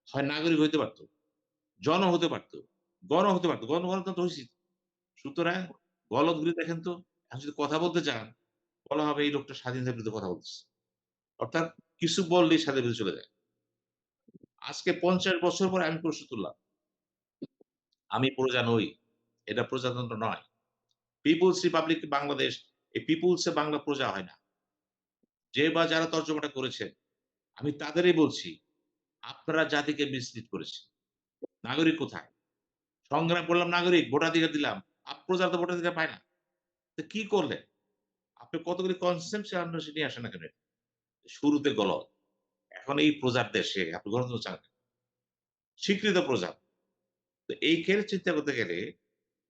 হয় নাগরিক হইতে পারত, জন হতে পারত, গণ হতে পারত। গণতন্ত্র হইছে। সুতরাং গলদগুলি দেখেন তো, এখন যদি কথা বলতে চান, বলা হবে এই লোকটা স্বাধীনতার বিরুদ্ধে কথা বলতেছে। অর্থাৎ কিছু বললেই স্বাধীনতার বিরুদ্ধে চলে যায়। আজকে ৫০ বছর পরে আমি প্রশ্ন তুললাম। আমি প্রজা নই। এটা প্রজাতন্ত্র নয়। পিপুলস রিপাবলিক বাংলাদেশ, এই পিপুলস এ বাংলা প্রজা হয় না। যে বা যারা তর্জমাটা করেছেন, আমি তাদেরই বলছি, আপনারা জাতিকে মিসলিড করেছেন। নাগরিক কোথায়? সংগ্রাম করলাম নাগরিক, ভোটাধিকার দিলাম। প্রজা তো ভোটাধিকার পায় না। তো কি করলেন? আপনি কতগুলি কনসেপশন নিয়ে আসেন না কেন? শুরুতে গলদ। এখন এই প্রজার দেশে আপনি গণতন্ত্র চান কেন? স্বীকৃত প্রজা। তো এই ক্ষেত্রে চিন্তা করতে গেলে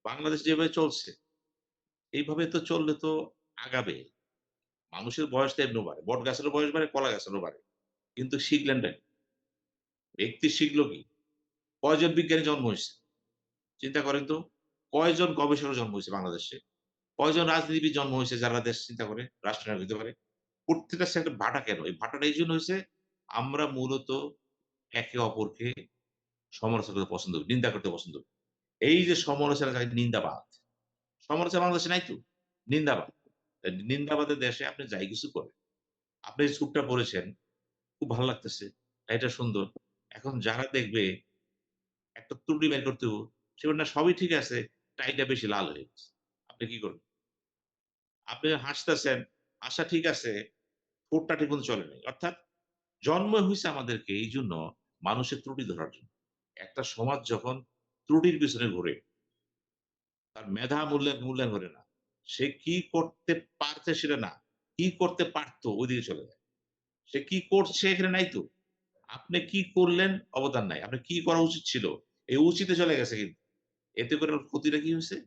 বাংলাদেশ যেভাবে চলছে, এইভাবে তো চললে তো আগাবে। মানুষের বয়স তো এমনিও বাড়ে। বট গাছেরও বয়স বাড়ে, কলা গাছেরও বাড়ে। কিন্তু শিখলেন না। ব্যক্তি শিখলো কি? কয়জন বিজ্ঞানী জন্ম হইছে? চিন্তা করেন তো। কয়জন গবেষক জন্ম হইছে বাংলাদেশে? কয়জন রাজনীতিবিদ জন্ম হইছে যারা দেশ চিন্তা করে, রাষ্ট্র নায়ক হইতে পারে? প্রত্যেকটা সেক্টর ভাটা কেন? এই ভাটাটা এইজন্য হইছে আমরা মূলত একে অপরকে সমালোচনা করতে পছন্দ করি, নিন্দা করতে পছন্দ করি। এই যে সমালোচনা নিন্দাবাদ। সমালোচনা বাংলাদেশে নাই তো। নিন্দাবাদ। নিন্দাবাদের দেশে আপনি যাই কিছু করেন। আপনি যে স্যুটটা পড়েছেন, খুব ভালো লাগতেছে। এটা সুন্দর। এখন যারা দেখবে একটা ত্রুটি বের করতে হবে, সে বলবে, "না সবই ঠিক আছে, টাইটা বেশি লাল হয়ে গেছে।" আপনি কি করবেন? আপনি হাসতেছেন, হাসা ঠিক আছে, ঠোঁটটা ঠিক মতো চলে নাই। অর্থাৎ জন্ম হইছে আমাদেরকে এইজন্য মানুষের ত্রুটি ধরার জন্য। একটা সমাজ যখন ত্রুটির পিছনে ঘুরে, তার মেধা মূল্যায়ন করে না। সে কি করতে পারছে সেটা না, কি করতে পারত ওইদিকে চলে যায়। সে কি করছে এখানে নাই তো। আপনি কি করলেন অবদান নাই। আপনার কি করা উচিত ছিল? এই উচিতে চলে গেছে কিন্তু। এতে করে ওর ক্ষতিটা কি হইছে?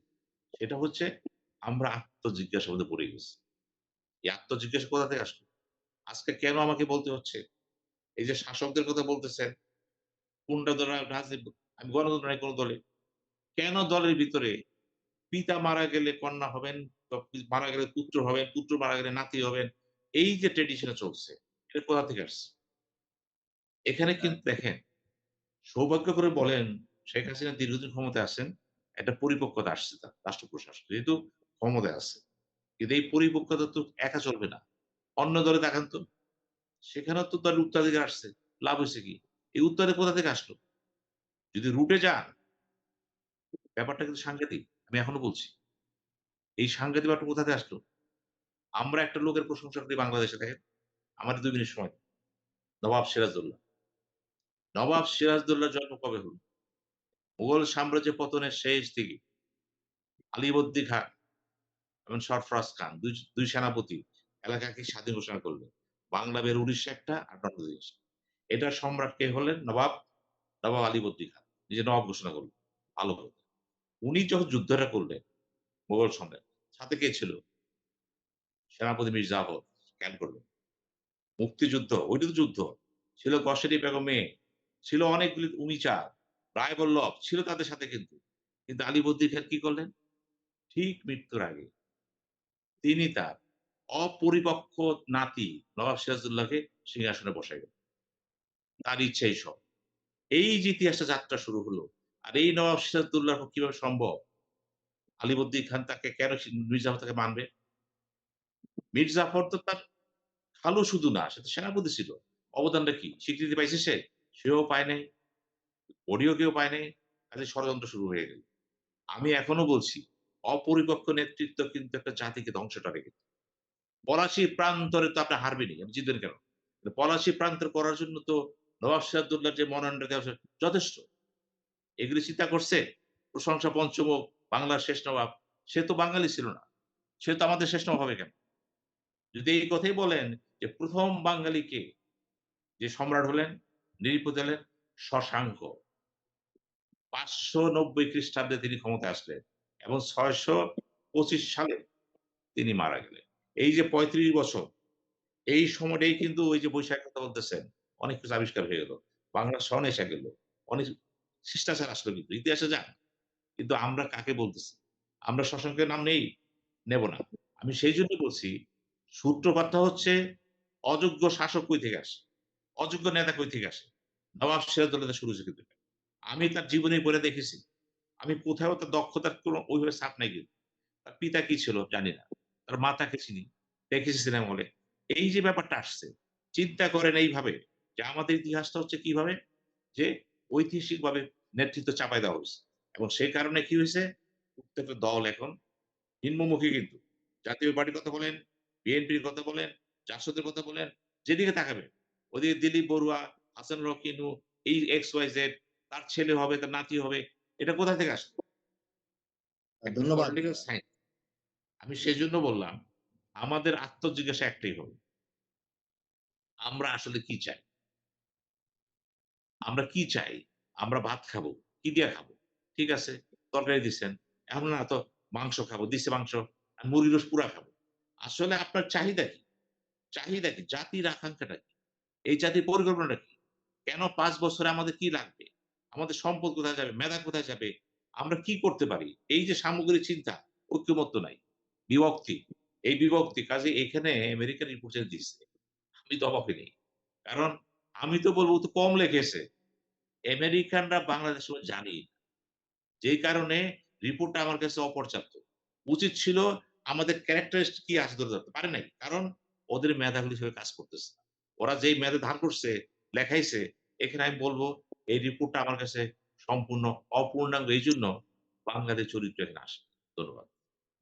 সেটা হচ্ছে আমরা আত্মজিজ্ঞাসার মধ্যে পড়ে গেছি। এই আত্মজিজ্ঞাসা কোথা থেকে আসলো? আজকে কেন আমাকে বলতে হচ্ছে? এই যে শাসকদের কথা বলতেছেন, কোনটা দল রাজনীতি আমি গণতন্ত্র নাই কোন দলে। কেন দলের ভিতরে পিতা মারা গেলে কন্যা হবেন, বা মারা গেলে পুত্র হবেন, পুত্র মারা গেলে নাতি হবেন। এই যে ট্র্যাডিশন চলছে, এটা কোথা থেকে আসছে? এখানে কিন্তু দেখেন, সৌভাগ্য করে বলেন শেখ হাসিনা দীর্ঘদিন ক্ষমতায় আছেন, একটা পরিপক্কতা আসছে তার রাষ্ট্র প্রশাসন। যেহেতু ক্ষমতায় আছে। কিন্তু এই পরিপক্কতা তো একা চলবে না। অন্য দলে তাকান তো। সেখানেও তো তার উত্তরাধিকার আসছে। লাভ হইছে কি? এই উত্তরাধিকার কোথা থেকে আসলো? যদি রুটে যান, ব্যাপারটা কিন্তু সাংঘাতিক। আমি এখনো বলছি। এই সাংঘাতিক ব্যাপারটা কোথা থেকে আসলো? আমরা একটা লোকের প্রশংসা করি বাংলাদেশে দেখেন। আমার ২ মিনিট সময় দিন। নবাব সিরাজউদ্দৌলা। নবাব সিরাজউদ্দৌলার জন্ম কবে হলো? মুঘল সাম্রাজ্য পতনের শেষ দিকে। আলীবর্দী খাঁ এবং সরফরাজ খান ২ সেনাপতি এলাকাকে স্বাধীন ঘোষণা করলেন। বাংলা বের উড়িষ্যা একটা আর বাংলাদেশ। এটার সম্রাট কে হলেন? নবাব আলীবর্দী খান। নিজে নবাব ঘোষণা করলেন। ভালো কথা। উনি যখন যুদ্ধটা করলেন মোগল সম্রাট, সাথে কে ছিল? সেনাপতি মীর জাফর। খেয়াল করবেন। মুক্তিযুদ্ধ, ওইটা তো যুদ্ধ। ছিল কসেরি বেগম মেয়ে, ছিল অনেকগুলি উমিচার, রায়বল্লভ ছিল তাদের সাথে কিন্তু। কিন্তু আলীবর্দী খান কি করলেন? ঠিক মৃত্যুর আগে তিনি তার অপরিপক্ক নাতি নবাব সিরাজউদ্দৌলাকে সিংহাসনে বসাইলেন। তার ইচ্ছাই সব। এই যে ইতিহাসটা যাত্রা শুরু হলো। আর এই নবাব সিরাজউদ্দৌলার কিভাবে সম্ভব? আলীবর্দী খান তাকে কেন মীর জাফর তাকে মানবে? মীর জাফর তো তার খালু শুধু না, সে তো সেনাপতি ছিল। অবদানটা কি? স্বীকৃতি পাইছে সে? সেও পায় নাই, ওডিও কেউ পায় নাই। কাজে ষড়যন্ত্র শুরু হয়ে গেল। আমি এখনো বলছি, অপরিপক্ক নেতৃত্ব কিন্তু একটা জাতিকে ধ্বংস করে কিন্তু। পলাশী প্রান্তরে তো আপনি হারবেনই। আপনি জিতবেন কেন? পলাশী প্রান্তর করার জন্য তো নবাব সিরাজউদ্দৌলার যে মনোনয়নটা দেওয়া হয়েছে যথেষ্ট। এগুলি চিন্তা করছে? প্রশংসা পঞ্চমুখ, বাংলার শেষ নবাব। সে তো বাঙালি ছিল না। সে তো আমাদের শেষ নবাব হবে কেন? যদি এই কথাই বলেন যে ১ম বাঙালি কে? যে সম্রাট হলেন, নৃপতি হলেন শশাঙ্ক। ৫৯০ খ্রিস্টাব্দে তিনি ক্ষমতায় আসলেন এবং ৬২৫ সালে তিনি মারা গেলেন। এই যে ৩৫ বছর, এই সময়টাই কিন্তু ওই যে বৈশাখের কথা বলতেছেন, অনেক কিছু আবিষ্কার হয়ে গেল। বাংলা সন এসে গেল। অনেক শিষ্টাচার আসলো কিন্তু। ইতিহাসে যান। কিন্তু আমরা কাকে বলতেছি? আমরা শশাঙ্কের নাম নেই? নেব না। আমি সেইজন্য বলছি, সূত্রপাতটা হচ্ছে অযোগ্য শাসক কই থেকে আসে? অযোগ্য নেতা কই থেকে আসে? নবাব সিরাজউদ্দৌলা শুরু হয়েছে কিন্তু। আমি তার জীবনী পড়ে দেখেছি। আমি কোথাও তার দক্ষতার কোনো ওইভাবে ছাপ নাই কিন্তু। তার পিতা কি ছিল জানি না। তার মাতাকে চিনি। দেখেছি সিনেমা হলে। এই যে ব্যাপারটা আসছে, চিন্তা করেন এইভাবে যে আমাদের ইতিহাসটা হচ্ছে কিভাবে? যে ঐতিহাসিকভাবে নেতৃত্ব চাপায় দেওয়া হইছে। এবং সেই কারণে কি হইছে? প্রত্যেকটা দল এখন নিম্নমুখী কিন্তু। জাতীয় পার্টির কথা বলেন, বিএনপির কথা বলেন, জাসদের কথা বলেন, যেদিকে তাকাবেন, ওদিকে দিলীপ বড়ুয়া, হাসান রকিনু, এই XYZ তার ছেলে হবে, তার নাতি হবে। এটা কোথা থেকে আসলো? একটা ধন্যবাদ। Political science. আমি সেজন্য বললাম, আমাদের আত্মজিজ্ঞাসা একটাই হবে। আমরা আসলে কি চাই? আমরা কি চাই? আমরা ভাত খাবো। কি দিয়া খাবো? ঠিক আছে, তরকারি দিছেন। এখন না তো মাংস খাবো, দিছে মাংস। মুরগির রোস্ট পুরা খাবো। আসলে আপনার চাহিদা কি? চাহিদা কি? জাতির আকাঙ্ক্ষাটা কি? এই জাতির পরিকল্পনাটা কি? কেন ৫ বছরে আমাদের কি লাগবে? আমাদের সম্পদ কোথায় যাবে? মেধা কোথায় যাবে? আমরা কি করতে পারি? এই যে সামগ্রিক চিন্তা, ঐক্যমত্য নাই। বিভক্তি। এই বিভক্তি কাজে এখানে আমেরিকা রিপোর্ট দিচ্ছে। আমি তো অবাক হই নাই। কারণ আমি তো বলব ও তো কম লেখেছে। আমেরিকানরা বাংলাদেশ জানেই না। যেই কারণে রিপোর্টটা আমার কাছে অপর্যাপ্ত। উচিত ছিল আমাদের ক্যারেক্টারিস্টিক কি আছে ধরে ধরতে পারে নাই। কারণ ওদের মেধাগুলি সেভাবে কাজ করতেছে না। ওরা যেই মেধা ধার করছে, লেখাইছে, এখানে আমি বলব এই রিপোর্টটা আমার কাছে সম্পূর্ণ অপূর্ণাঙ্গ এইজন্য বাংলাদেশ চরিত্র এখানে আসে। ধন্যবাদ।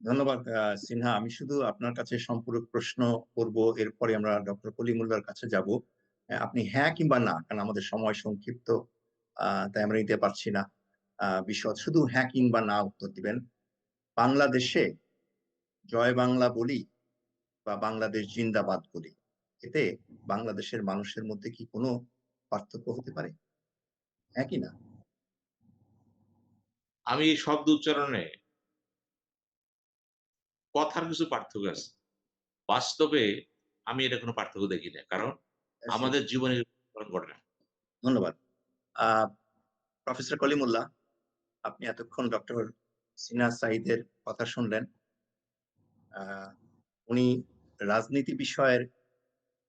ধন্যবাদ সিনহা। আমি শুধু আপনার কাছে সম্পূরক প্রশ্ন করব, এরপরে আমরা ডক্টর কলিমুল্লাহর কাছে যাব। আপনি হ্যাঁ কিংবা না, কারণ আমাদের সময় সংক্ষিপ্ত, তাই আমরা নিতে পারছি না বিশদ। শুধু হ্যাঁ কিংবা না উত্তর দিবেন। বাংলাদেশে জয় বাংলা বলি বা বাংলাদেশ জিন্দাবাদ বলি, এতে বাংলাদেশের মানুষের মধ্যে কি কোনো পার্থক্য হতে পারে? হ্যাঁ কি না? আমি এই শব্দ উচ্চারণে কথার কিছু পার্থক্য আছে। বাস্তবে আমি এটা কোনো পার্থক্য দেখি না। কারণ আমাদের জীবনে ঘটে না। ধন্যবাদ। আ প্রফেসর কলিমুল্লাহ, আপনি এতক্ষণ ডক্টর সিনহা সাঈদের কথা শুনলেন। আ উনি রাজনীতি বিষয়ের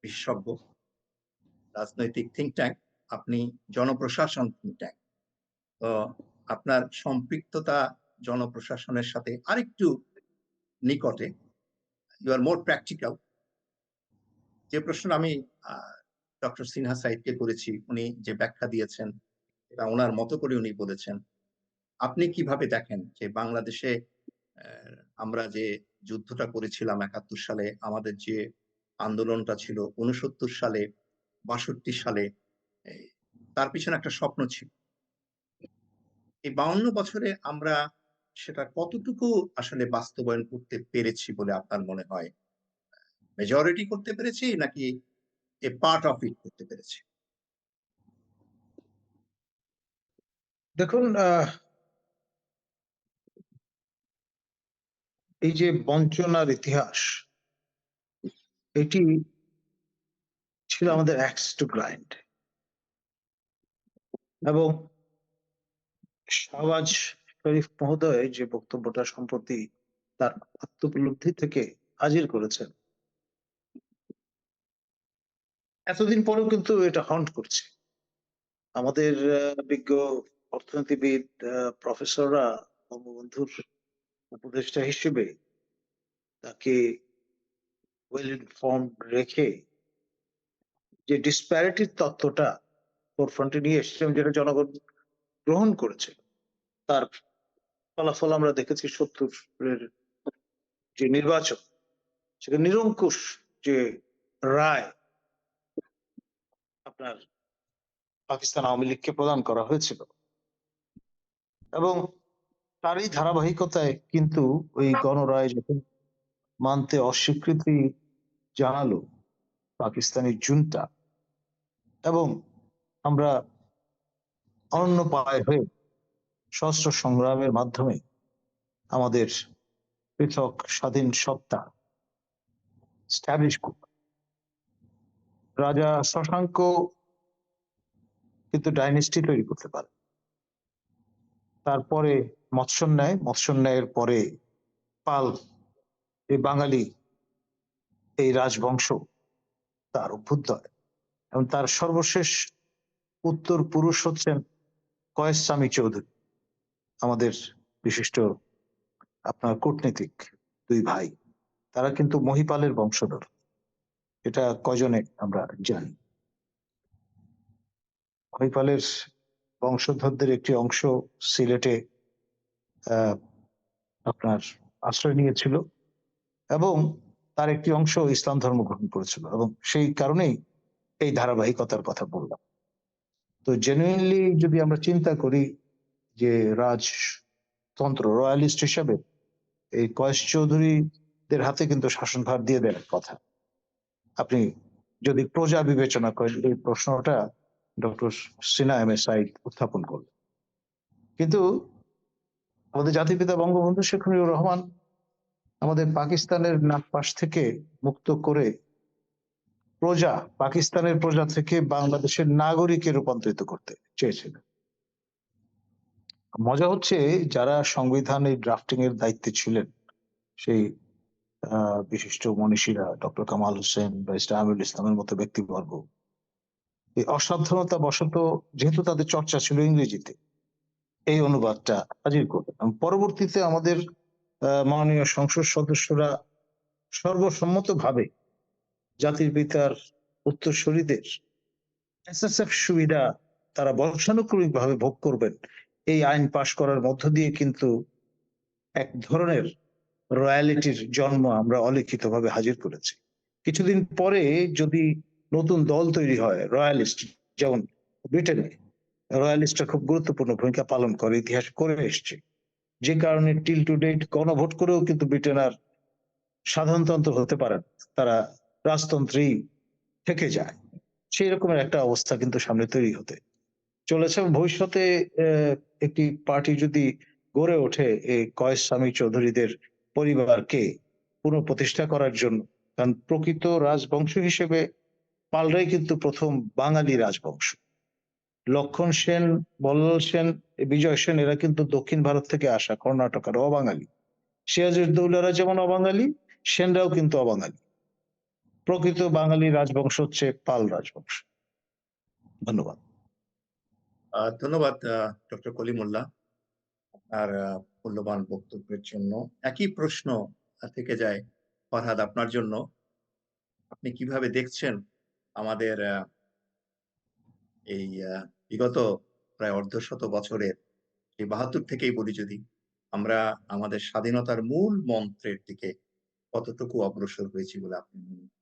বিশেষজ্ঞ, রাজনৈতিক থিংক ট্যাঙ্ক। আপনি জনপ্রশাসন থিংক ট্যাঙ্ক। তো আপনার সম্পৃক্ততা জনপ্রশাসনের সাথে আরেকটু নিকটে। You are more practical. যে প্রশ্নটা আমি আ ডক্টর সিনহা সাঈদকে করেছি, উনি যে ব্যাখ্যা দিয়েছেন, এটা উনার মতো করে উনি বলেছেন। আপনি কিভাবে দেখেন যে বাংলাদেশে আমরা যে যুদ্ধটা করেছিলাম ৭১ সালে, আমাদের যে আন্দোলনটা ছিল ৬৯ সালে, ৬২ সালে, এ তার পিছনে একটা স্বপ্ন ছিল। এই ৫২ বছরে আমরা সেটা কতটুকু আসলে বাস্তবায়ন করতে পেরেছি বলে আপনার মনে হয়? মেজরিটি করতে পেরেছি নাকি এ পার্ট অফ ইট করতে পেরেছি? দেখুন, এই যে বঞ্চনার ইতিহাস, এটি ছিল আমাদের অ্যাক্স টু গ্রাইন্ড। এবং শাহবাজ শরীফ মহোদয় যে বক্তব্যটা সম্প্রতি তার আত্মোপলব্ধি থেকে হাজির করেছেন, এতদিন পরেও কিন্তু এটা হন্ট করছে। আমাদের বিজ্ঞ অর্থনীতিবিদ প্রফেসররা বঙ্গবন্ধুর উপদেষ্টা হিসেবে তাকে ওয়েল ইনফর্মড রেখে যে ডিসপ্যারিটির তত্ত্বটা ফোরফ্রন্টে নিয়ে এসেছিলেন, যেটা জনগণ গ্রহণ করেছে, তার ফলাফল আমরা দেখেছি ৭০-এর যে নির্বাচন, সেখানে নিরঙ্কুশ যে রায় আপনার পাকিস্তান আওয়ামী লীগকে প্রদান করা হয়েছিল। এবং তারই ধারাবাহিকতায় কিন্তু ওই গণরায় যখন মানতে অস্বীকৃতি জানালো পাকিস্তানি জুনটা, এবং আমরা অনন্য পায় হয়ে সশস্ত্র সংগ্রামের মাধ্যমে আমাদের পৃথক স্বাধীন সত্তা স্ট্যাবলিশ করল। রাজা শশাঙ্ক কিন্তু ডাইনেস্টি তৈরি করতে পারে। তারপরে মৎস্যন্যায়ের পরে পাল, এই বাঙালি এই রাজবংশ তার অভ্যুদয়, এবং তার সর্বশেষ উত্তর পুরুষ হচ্ছেন কয়েসস্বামী চৌধুরী, আমাদের বিশিষ্ট আপনার কূটনীতিক দুই ভাই। তারা কিন্তু মহিপালের বংশধর, এটা কয়জনে আমরা জানি। মহিপালের বংশধরদের একটি অংশ সিলেটে আপনার আশ্রয় নিয়েছিল, এবং তার একটি অংশ ইসলাম ধর্ম গ্রহণ করেছিল, এবং সেই কারণেই এই ধারাবাহিকতার কথা বললাম। তো জেনুইনলি যদি আমরা চিন্তা করি যে রাজতন্ত্র রয়্যালিস্ট হিসাবে এই কয়েস চৌধুরীদের হাতে কিন্তু শাসনভার দিয়ে দেওয়ার কথা। আপনি যদি প্রজা বিবেচনা করেন, এই প্রশ্নটা doctor Cena M A Saeed উত্থাপন করলেন। কিন্তু আমাদের জাতির পিতা বঙ্গবন্ধু শেখ মুজিবুর রহমান আমাদের পাকিস্তানের নাগপাশ থেকে মুক্ত করে পাকিস্তানের প্রজা থেকে বাংলাদেশের নাগরিকে রূপান্তরিত করতে চেয়েছিলেন। মজা হচ্ছে, যারা সংবিধানের ড্রাফটিং এর দায়িত্বে ছিলেন, সেই বিশিষ্ট মনীষীরা ডক্টর কামাল হোসেন, ব্যারিস্টার আমিরুল ইসলামের মতো ব্যক্তিবর্গ, এই অসাবধানতা বশত, যেহেতু তাদের চর্চা ছিল ইংরেজিতে, এই অনুবাদটা হাজির করলেন। পরবর্তীতে আমাদের মাননীয় সংসদ সদস্যরা সর্বসম্মতভাবে জাতির পিতার উত্তরসূরিদের এসএসএফ সুবিধা তারা বংশানুক্রমিক ভাবে ভোগ করবেন, এই আইন পাশ করার মধ্য দিয়ে কিন্তু এক ধরনের রয়্যালিটির জন্ম আমরা অলিখিত ভাবে হাজির করেছি। কিছুদিন পরে যদি নতুন দল তৈরি হয় রয়্যালিস্ট, যেমন ব্রিটেনে রয়্যালিস্টরা খুব গুরুত্বপূর্ণ ভূমিকা পালন করে, ইতিহাস করে এসছে, যে কারণে টিল টু ডেট গণভোট করেও কিন্তু ব্রিটেন আর সাধারণতন্ত্র হতে পারে না, তারা রাজতন্ত্রেই থেকে যায়। সেই রকমের একটা অবস্থা কিন্তু সামনে তৈরি হতে চলেছে। ভবিষ্যতে একটি পার্টি যদি গড়ে ওঠে এই কয়েস স্বামী চৌধুরীদের পরিবারকে পুনঃপ্রতিষ্ঠা করার জন্য, কারণ প্রকৃত রাজবংশ হিসেবে পালরাই কিন্তু প্রথম বাঙালি রাজবংশ। লক্ষণ সেন, বল্লাল সেন, বিজয় সেন এরা কিন্তু দক্ষিণ ভারত থেকে আসা, কর্ণাটকের অবাঙালি। সিরাজউদ্দৌলারা যেমন অবাঙালি, সেনরাও কিন্তু অবাঙালি। প্রকৃত বাঙালি রাজবংশ হচ্ছে পাল রাজবংশ। ধন্যবাদ। ধন্যবাদ ডক্টর কলিমুল্লাহ আর মূল্যবান বক্তব্যের জন্য। একই প্রশ্ন থেকে যায় ফরহাদ আপনার জন্য। আপনি কিভাবে দেখছেন আমাদের এই বিগত প্রায় অর্ধশত বছরের, এই ৭২ থেকেই বলি যদি, আমরা আমাদের স্বাধীনতার মূল মন্ত্রের দিকে কতটুকু অগ্রসর হয়েছি বলে আপনি মনে করেন?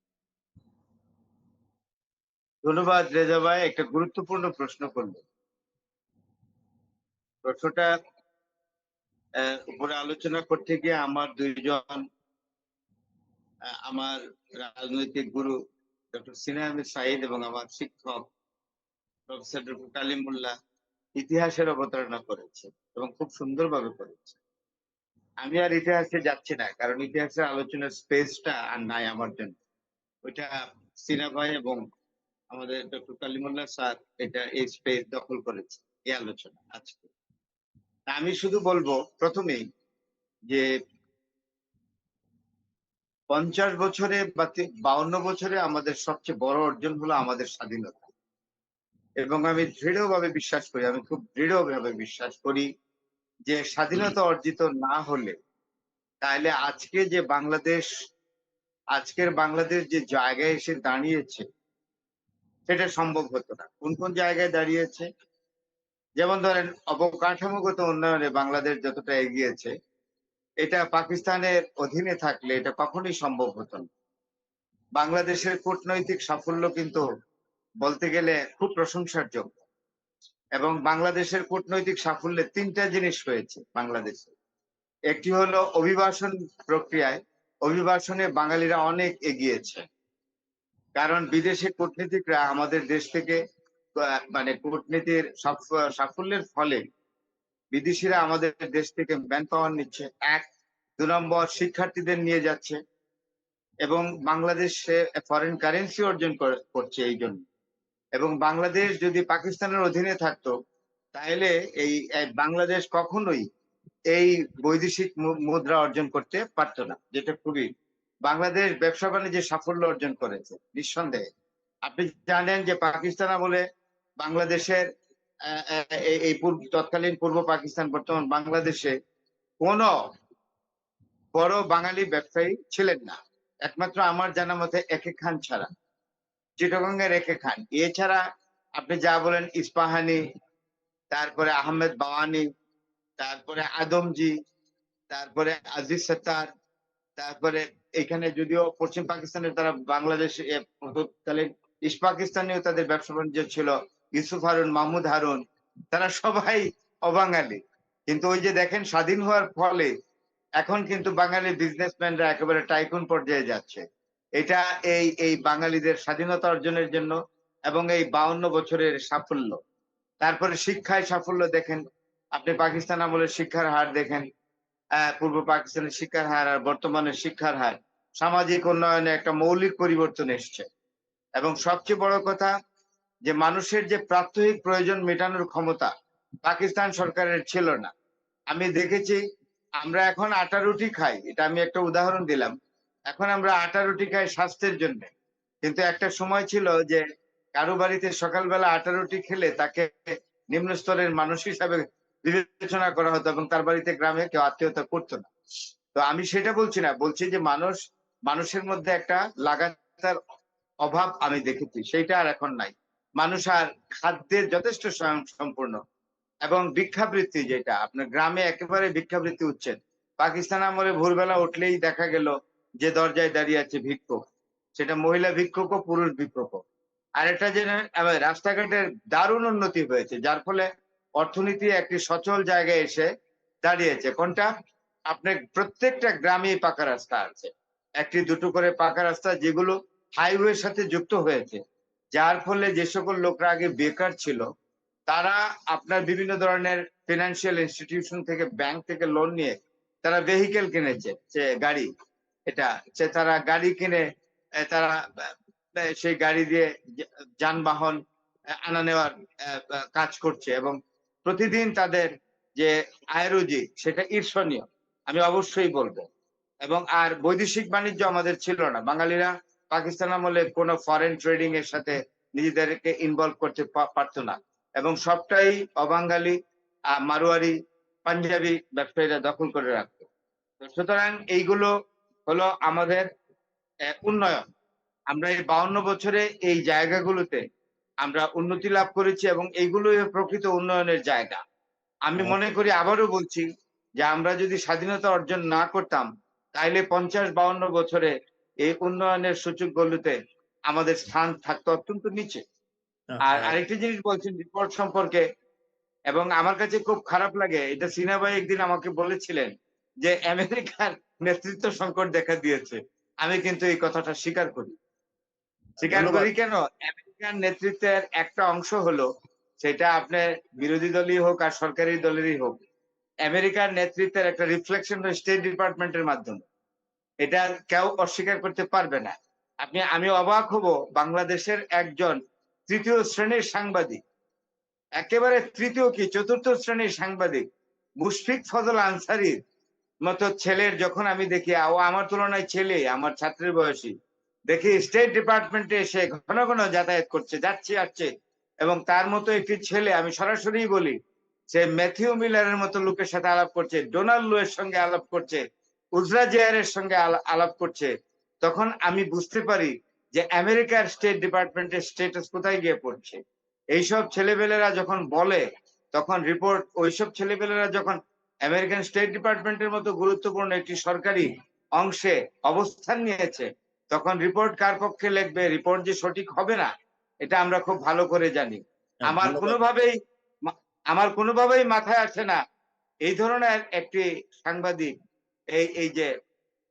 ধন্যবাদ রেজা ভাই, একটা গুরুত্বপূর্ণ প্রশ্ন করলেন। প্রশ্নটা উপরে আলোচনা করতে গিয়ে আমার দুইজন আমার রাজনৈতিক গুরু ডক্টর সিনা আহমেদ সাঈদ এবং আমার শিক্ষক প্রফেসর ডক্টর কালিমুল্লাহ ইতিহাসের অবতারণা করেছে এবং খুব সুন্দরভাবে করেছে। আমি আর ইতিহাসে যাচ্ছি না, কারণ ইতিহাসের আলোচনার স্পেসটা আর নাই আমার জন্য। ওইটা সিনা ভাই এবং আমাদের ডক্টর কালিমুল্লাহ স্যার এই স্পেস দখল করেছে এই আলোচনা আজকে। আমি শুধু বলবো প্রথমেই যে 50 বছরে বা 52 বছরে আমাদের সবচেয়ে বড় অর্জন হলো আমাদের স্বাধীনতা। এবং আমি দৃঢ়ভাবে বিশ্বাস করি, আমি খুব দৃঢ়ভাবে বিশ্বাস করি যে স্বাধীনতা অর্জিত না হলে তাহলে আজকের বাংলাদেশ যে জায়গায় এসে দাঁড়িয়েছে সেটা সম্ভব হতো না। কোন কোন জায়গায় দাঁড়িয়েছে? যেমন ধরেন, অবকাঠামোগত উন্নয়নে বাংলাদেশ যতটা এগিয়েছে, এটা পাকিস্তানের অধীনে থাকলে এটা কখনোই সম্ভব হতো না। বাংলাদেশের কূটনৈতিক সাফল্য কিন্তু বলতে গেলে খুব প্রশংসার যোগ্য। এবং বাংলাদেশের কূটনৈতিক সাফল্যে 3টা জিনিস হয়েছে বাংলাদেশে। একটি হলো অভিবাসন প্রক্রিয়ায়, অভিবাসনে বাঙালিরা অনেক এগিয়েছে, কারণ বিদেশি কূটনীতিকরা আমাদের দেশ থেকে মানে কূটনীতির সাফল্যের ফলে বিদেশিরা আমাদের দেশ থেকে ম্যান পাওয়ার নিচ্ছে, 1। 2 নম্বর, শিক্ষার্থীদের নিয়ে যাচ্ছে এবং বাংলাদেশে ফরেন কারেন্সি অর্জন করছে এই জন্য। এবং বাংলাদেশ যদি পাকিস্তানের অধীনে থাকতো তাহলে এই বাংলাদেশ কখনোই এই বৈদেশিক মুদ্রা অর্জন করতে পারতো না, যেটা খুবই বাংলাদেশ ব্যবসা বাণিজ্যে সাফল্য অর্জন করেছে নিঃসন্দেহে। আপনি জানেন যে পাকিস্তান আমলে বাংলাদেশের এই তৎকালীন পূর্ব পাকিস্তান বর্তমান বাংলাদেশে কোন বড় বাঙালি ব্যবসায়ী ছিলেন না, একমাত্র আমার জানা মতে একে খান ছাড়া, চিটাগঙ্গের একে খান। এছাড়া আপনি যা বলেন ইস্পাহানি, তারপরে আহমেদ বাওয়ানি, তারপরে আদমজি, তারপরে আজিজ সত্তার, তারপরে এখানে যদিও পশ্চিম পাকিস্তানের তারা বাংলাদেশে তৎকালীন ইস্ট পাকিস্তানেও তাদের ব্যবসা বাণিজ্য ছিল, ইউসুফ হারুন, মাহমুদ হারুন, তারা সবাই অবাঙালি। কিন্তু ওই যে দেখেন, স্বাধীন হওয়ার ফলে এখন কিন্তু বাঙালি বিজনেসম্যানরা একেবারে টাইকুন পর্যায়ে যাচ্ছে। এটা এই বাঙালিদের স্বাধীনতা অর্জনের জন্য এবং এই 52 বছরের সাফল্য। তারপরে শিক্ষায় সাফল্য দেখেন, আপনি পাকিস্তান আমলের শিক্ষার হার দেখেন, পূর্ব পাকিস্তানের শিক্ষার হার আর বর্তমানের শিক্ষার হার, সামাজিক উন্নয়নে একটা মৌলিক পরিবর্তন এসছে। এবং সবচেয়ে বড় কথা যে মানুষের যে প্রাত্যহিক প্রয়োজন মেটানোর ক্ষমতা পাকিস্তান সরকারের ছিল না। আমি দেখেছি আমরা এখন আটা রুটি খাই, এটা আমি একটা উদাহরণ দিলাম। এখন আমরা আটা রুটি খাই স্বাস্থ্যের জন্য, কিন্তু একটা সময় ছিল যে কারো বাড়িতে সকালবেলা আটা রুটি খেলে তাকে নিম্ন স্তরের মানুষ হিসাবে বিবেচনা করা হতো এবং তার বাড়িতে গ্রামে কেউ আত্মীয়তা করতো না। তো আমি সেটা বলছি না, বলছি যে মানুষের মধ্যে একটা লাগাতার অভাব আমি দেখেছি, সেইটা আর এখন নাই। মানুষ আর খাদ্যের যথেষ্ট স্বয়ংসম্পূর্ণ। এবং ভিক্ষাবৃত্তি, যেটা আপনার গ্রামে একেবারে ভিক্ষাবৃত্তি উচ্ছেদ। পাকিস্তান আমলে ভোরবেলা উঠলেই দেখা গেল যে দরজায় দাঁড়িয়ে আছে ভিক্ষুক, সেটা মহিলা ভিক্ষুক ও পুরুষ ভিক্ষুক। আর এটা যে রাস্তাঘাটের দারুণ উন্নতি হয়েছে, যার ফলে অর্থনীতি একটি সচল জায়গায় এসে দাঁড়িয়েছে। কোনটা? আপনার প্রত্যেকটা গ্রামে পাকা রাস্তা আছে, একটি দুটো করে পাকা রাস্তা, যেগুলো হাইওয়ের সাথে যুক্ত হয়েছে, যার ফলে যে সকল লোকরা আগে বেকার ছিল তারা আপনার বিভিন্ন ধরনের ফিনান্সিয়াল ইনস্টিটিউশন থেকে, ব্যাংক থেকে লোন নিয়ে তারা ভেহিকেল কিনেছে, যে গাড়ি, এটা যে তারা গাড়ি কিনে তারা সেই গাড়ি দিয়ে যানবাহন আনা নেওয়ার কাজ করছে এবং প্রতিদিন তাদের যে আয় রুজি সেটা ঈর্ষণীয়, আমি অবশ্যই বলবো। এবং আর বৈদেশিক বাণিজ্য আমাদের ছিল না, বাঙালিরা পাকিস্তান আমলে কোনো ফরেন ট্রেডিং এর সাথে নিজেদেরকে ইনভলভ করতে পারতো না এবং সবটাই অবাঙালি, মারোয়ারি, পাঞ্জাবি ব্যবসায়ীরা দখল করে রাখতো। সুতরাং এইগুলো হলো আমাদের উন্নয়ন। আমরা এই 52 বছরে এই জায়গাগুলোতে আমরা উন্নতি লাভ করেছি এবং এইগুলোই প্রকৃত উন্নয়নের জায়গা। আমি মনে করি, আবারও বলছি, যে আমরা যদি স্বাধীনতা অর্জন না করতাম তাইলে 50-52 বছরে এই উন্নয়নের সূচকগুলোতে আমাদের স্থান থাকতো অত্যন্ত নিচে। আর আরেকটি জিনিস বলছেন রিপোর্ট সম্পর্কে, এবং আমার কাছে খুব খারাপ লাগে, এটা সিনা ভাই একদিন আমাকে বলেছিলেন যে আমেরিকার নেতৃত্ব সংকট দেখা দিয়েছে। আমি কিন্তু এই কথাটা স্বীকার করি। স্বীকার করি কেন? আমেরিকান নেতৃত্বের একটা অংশ হলো, সেটা আপনার বিরোধী দলই হোক আর সরকারি দলেরই হোক, আমেরিকার নেতৃত্বের একটা রিফ্লেকশন স্টেট ডিপার্টমেন্টের মাধ্যমে। এটা কেউ অস্বীকার করতে পারবে না। আমি অবাক হব, বাংলাদেশের একজন তৃতীয় শ্রেণীর সাংবাদিক, একেবারে তৃতীয় কি চতুর্থ শ্রেণীর সাংবাদিক মুশফিক ফজল আনসারীর মতো ছেলের যখন আমি দেখি, আমার তুলনায় ছেলে, আমার ছাত্রের বয়সী, দেখি স্টেট ডিপার্টমেন্টে এসে ঘন ঘন যাতায়াত করছে, যাচ্ছে আসছে, এবং তার মতো একটি ছেলে, আমি সরাসরি বলি, সে ম্যাথিউ মিলারের মতো লোকের সাথে আলাপ করছে, ডোনাল্ড লু এর সঙ্গে আলাপ করছে, উজরা জেয়ারের সঙ্গে আলাপ করছে, তখন আমি বুঝতে পারি যে আমেরিকার স্টেট ডিপার্টমেন্টের স্ট্যাটাস কোথায় গিয়ে পড়ছে। এইসব ছেলেবেলেরা যখন বলে, তখন রিপোর্ট, ওইসব ছেলেবেলেরা যখন আমেরিকান স্টেট ডিপার্টমেন্টের মতো গুরুত্বপূর্ণ একটি সরকারি অংশে অবস্থান নিয়েছে, তখন রিপোর্ট কার পক্ষে লিখবে, রিপোর্ট যে সঠিক হবে না, এটা আমরা খুব ভালো করে জানি। আমার কোনোভাবেই মাথায় আসে না এই ধরনের একটি সাংবাদিক এই যে